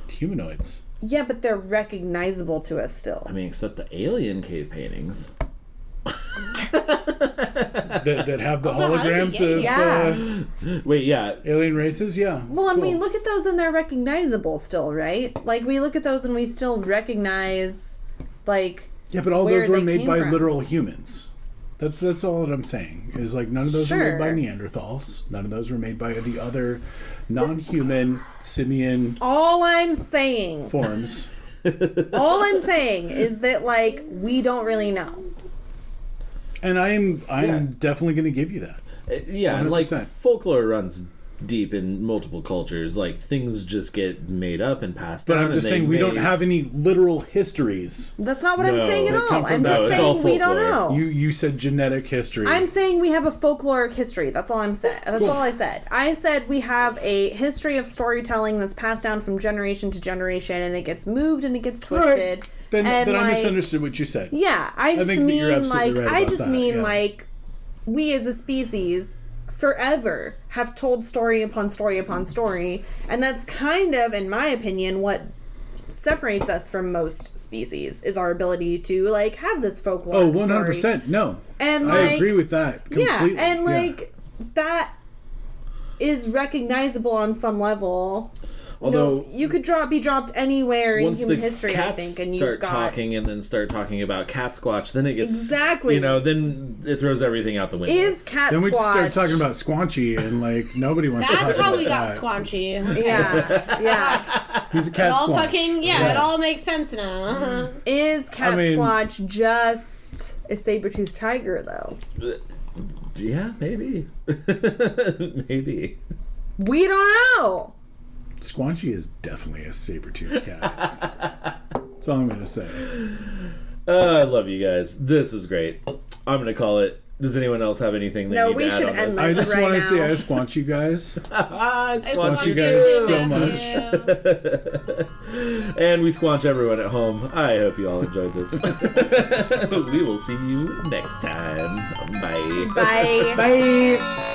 [SPEAKER 3] humanoids.
[SPEAKER 5] Yeah, but they're recognizable to us still.
[SPEAKER 1] I mean, except the alien cave paintings.
[SPEAKER 3] that have the
[SPEAKER 4] Also, how did we
[SPEAKER 3] holograms
[SPEAKER 4] get
[SPEAKER 3] of
[SPEAKER 5] Yeah.
[SPEAKER 1] Wait, yeah.
[SPEAKER 3] alien races. Yeah.
[SPEAKER 5] Well, I
[SPEAKER 3] Cool.
[SPEAKER 5] mean, look at those and they're recognizable still, right? Like, we look at those and we still recognize, like,
[SPEAKER 3] Yeah, but all
[SPEAKER 5] where
[SPEAKER 3] those were
[SPEAKER 5] they
[SPEAKER 3] made
[SPEAKER 5] came
[SPEAKER 3] by
[SPEAKER 5] from.
[SPEAKER 3] literal humans. That's all that I'm saying. Is like none of those were made by
[SPEAKER 5] Sure.
[SPEAKER 3] Neanderthals. None of those were made by the other non-human simian
[SPEAKER 5] all I'm saying,
[SPEAKER 3] forms.
[SPEAKER 5] all I'm saying is that, like, we don't really know.
[SPEAKER 3] And I'm
[SPEAKER 1] Yeah.
[SPEAKER 3] definitely going to give you that.
[SPEAKER 1] Yeah, and like
[SPEAKER 3] 100%.
[SPEAKER 1] folklore runs deep in multiple cultures. Like things just get made up and passed
[SPEAKER 3] But
[SPEAKER 1] down.
[SPEAKER 3] I'm just
[SPEAKER 1] and
[SPEAKER 3] saying
[SPEAKER 1] they
[SPEAKER 3] we don't
[SPEAKER 1] may-
[SPEAKER 3] have any literal histories.
[SPEAKER 5] That's not what I'm
[SPEAKER 1] No,
[SPEAKER 5] saying at
[SPEAKER 1] they
[SPEAKER 5] all.
[SPEAKER 3] come from-
[SPEAKER 5] I'm
[SPEAKER 3] No,
[SPEAKER 5] just
[SPEAKER 1] it's all
[SPEAKER 5] saying we don't
[SPEAKER 1] folklore.
[SPEAKER 5] know.
[SPEAKER 3] You said genetic history.
[SPEAKER 5] I'm saying we have a folkloric history. That's all I'm saying. That's all I said. I said we have a history of storytelling that's passed down from generation to generation, and it gets moved and it gets
[SPEAKER 3] All right.
[SPEAKER 5] twisted.
[SPEAKER 3] Then
[SPEAKER 5] and
[SPEAKER 3] I
[SPEAKER 5] like,
[SPEAKER 3] misunderstood what you said.
[SPEAKER 5] Yeah, I just
[SPEAKER 3] think that you're
[SPEAKER 5] mean
[SPEAKER 3] absolutely
[SPEAKER 5] like
[SPEAKER 3] right
[SPEAKER 5] I
[SPEAKER 3] about
[SPEAKER 5] just
[SPEAKER 3] that,
[SPEAKER 5] mean
[SPEAKER 3] yeah.
[SPEAKER 5] like we as a species forever have told story upon story upon story, and that's kind of, in my opinion, what separates us from most species is our ability to like have this folklore.
[SPEAKER 3] Oh, 100%.
[SPEAKER 5] Story.
[SPEAKER 3] No.
[SPEAKER 5] And
[SPEAKER 3] I
[SPEAKER 5] like,
[SPEAKER 3] agree with that completely.
[SPEAKER 5] Yeah, and like that is recognizable on some level.
[SPEAKER 1] Although
[SPEAKER 5] you could be dropped anywhere in
[SPEAKER 1] once
[SPEAKER 5] human
[SPEAKER 1] the
[SPEAKER 5] history,
[SPEAKER 1] cats
[SPEAKER 5] I think, and
[SPEAKER 1] start
[SPEAKER 5] you've got
[SPEAKER 1] talking and then start talking about cat squatch, then it gets
[SPEAKER 5] exactly.
[SPEAKER 1] Then it throws everything out the window.
[SPEAKER 5] Is cat
[SPEAKER 3] Then we just start
[SPEAKER 5] squatch-
[SPEAKER 3] talking about Squanchy, and like nobody wants to talk
[SPEAKER 4] That's
[SPEAKER 3] about
[SPEAKER 4] how we got
[SPEAKER 3] that.
[SPEAKER 4] Squanchy.
[SPEAKER 5] Yeah.
[SPEAKER 3] He's a
[SPEAKER 4] It
[SPEAKER 3] cat
[SPEAKER 4] all
[SPEAKER 3] squanch.
[SPEAKER 4] fucking it all makes sense now.
[SPEAKER 5] Is cat
[SPEAKER 3] I mean-
[SPEAKER 5] squatch just a saber-toothed tiger, though?
[SPEAKER 1] Yeah, maybe. Maybe.
[SPEAKER 5] We don't know.
[SPEAKER 3] Squanchy is definitely a saber-toothed cat. That's all I'm going to say.
[SPEAKER 1] I love you guys. This was great. I'm going to call it. Does anyone else have anything they
[SPEAKER 5] No,
[SPEAKER 1] need
[SPEAKER 5] we
[SPEAKER 1] to add
[SPEAKER 5] should
[SPEAKER 1] on
[SPEAKER 5] end
[SPEAKER 1] this?
[SPEAKER 5] this.
[SPEAKER 3] I just
[SPEAKER 5] right
[SPEAKER 3] want to
[SPEAKER 5] now.
[SPEAKER 3] say I squanch you guys.
[SPEAKER 1] I
[SPEAKER 3] Squanch you
[SPEAKER 1] squanch
[SPEAKER 3] guys so
[SPEAKER 1] much. And we squanch everyone at home. I hope you all enjoyed this. We will see you next time. Bye.
[SPEAKER 5] Bye.
[SPEAKER 3] Bye.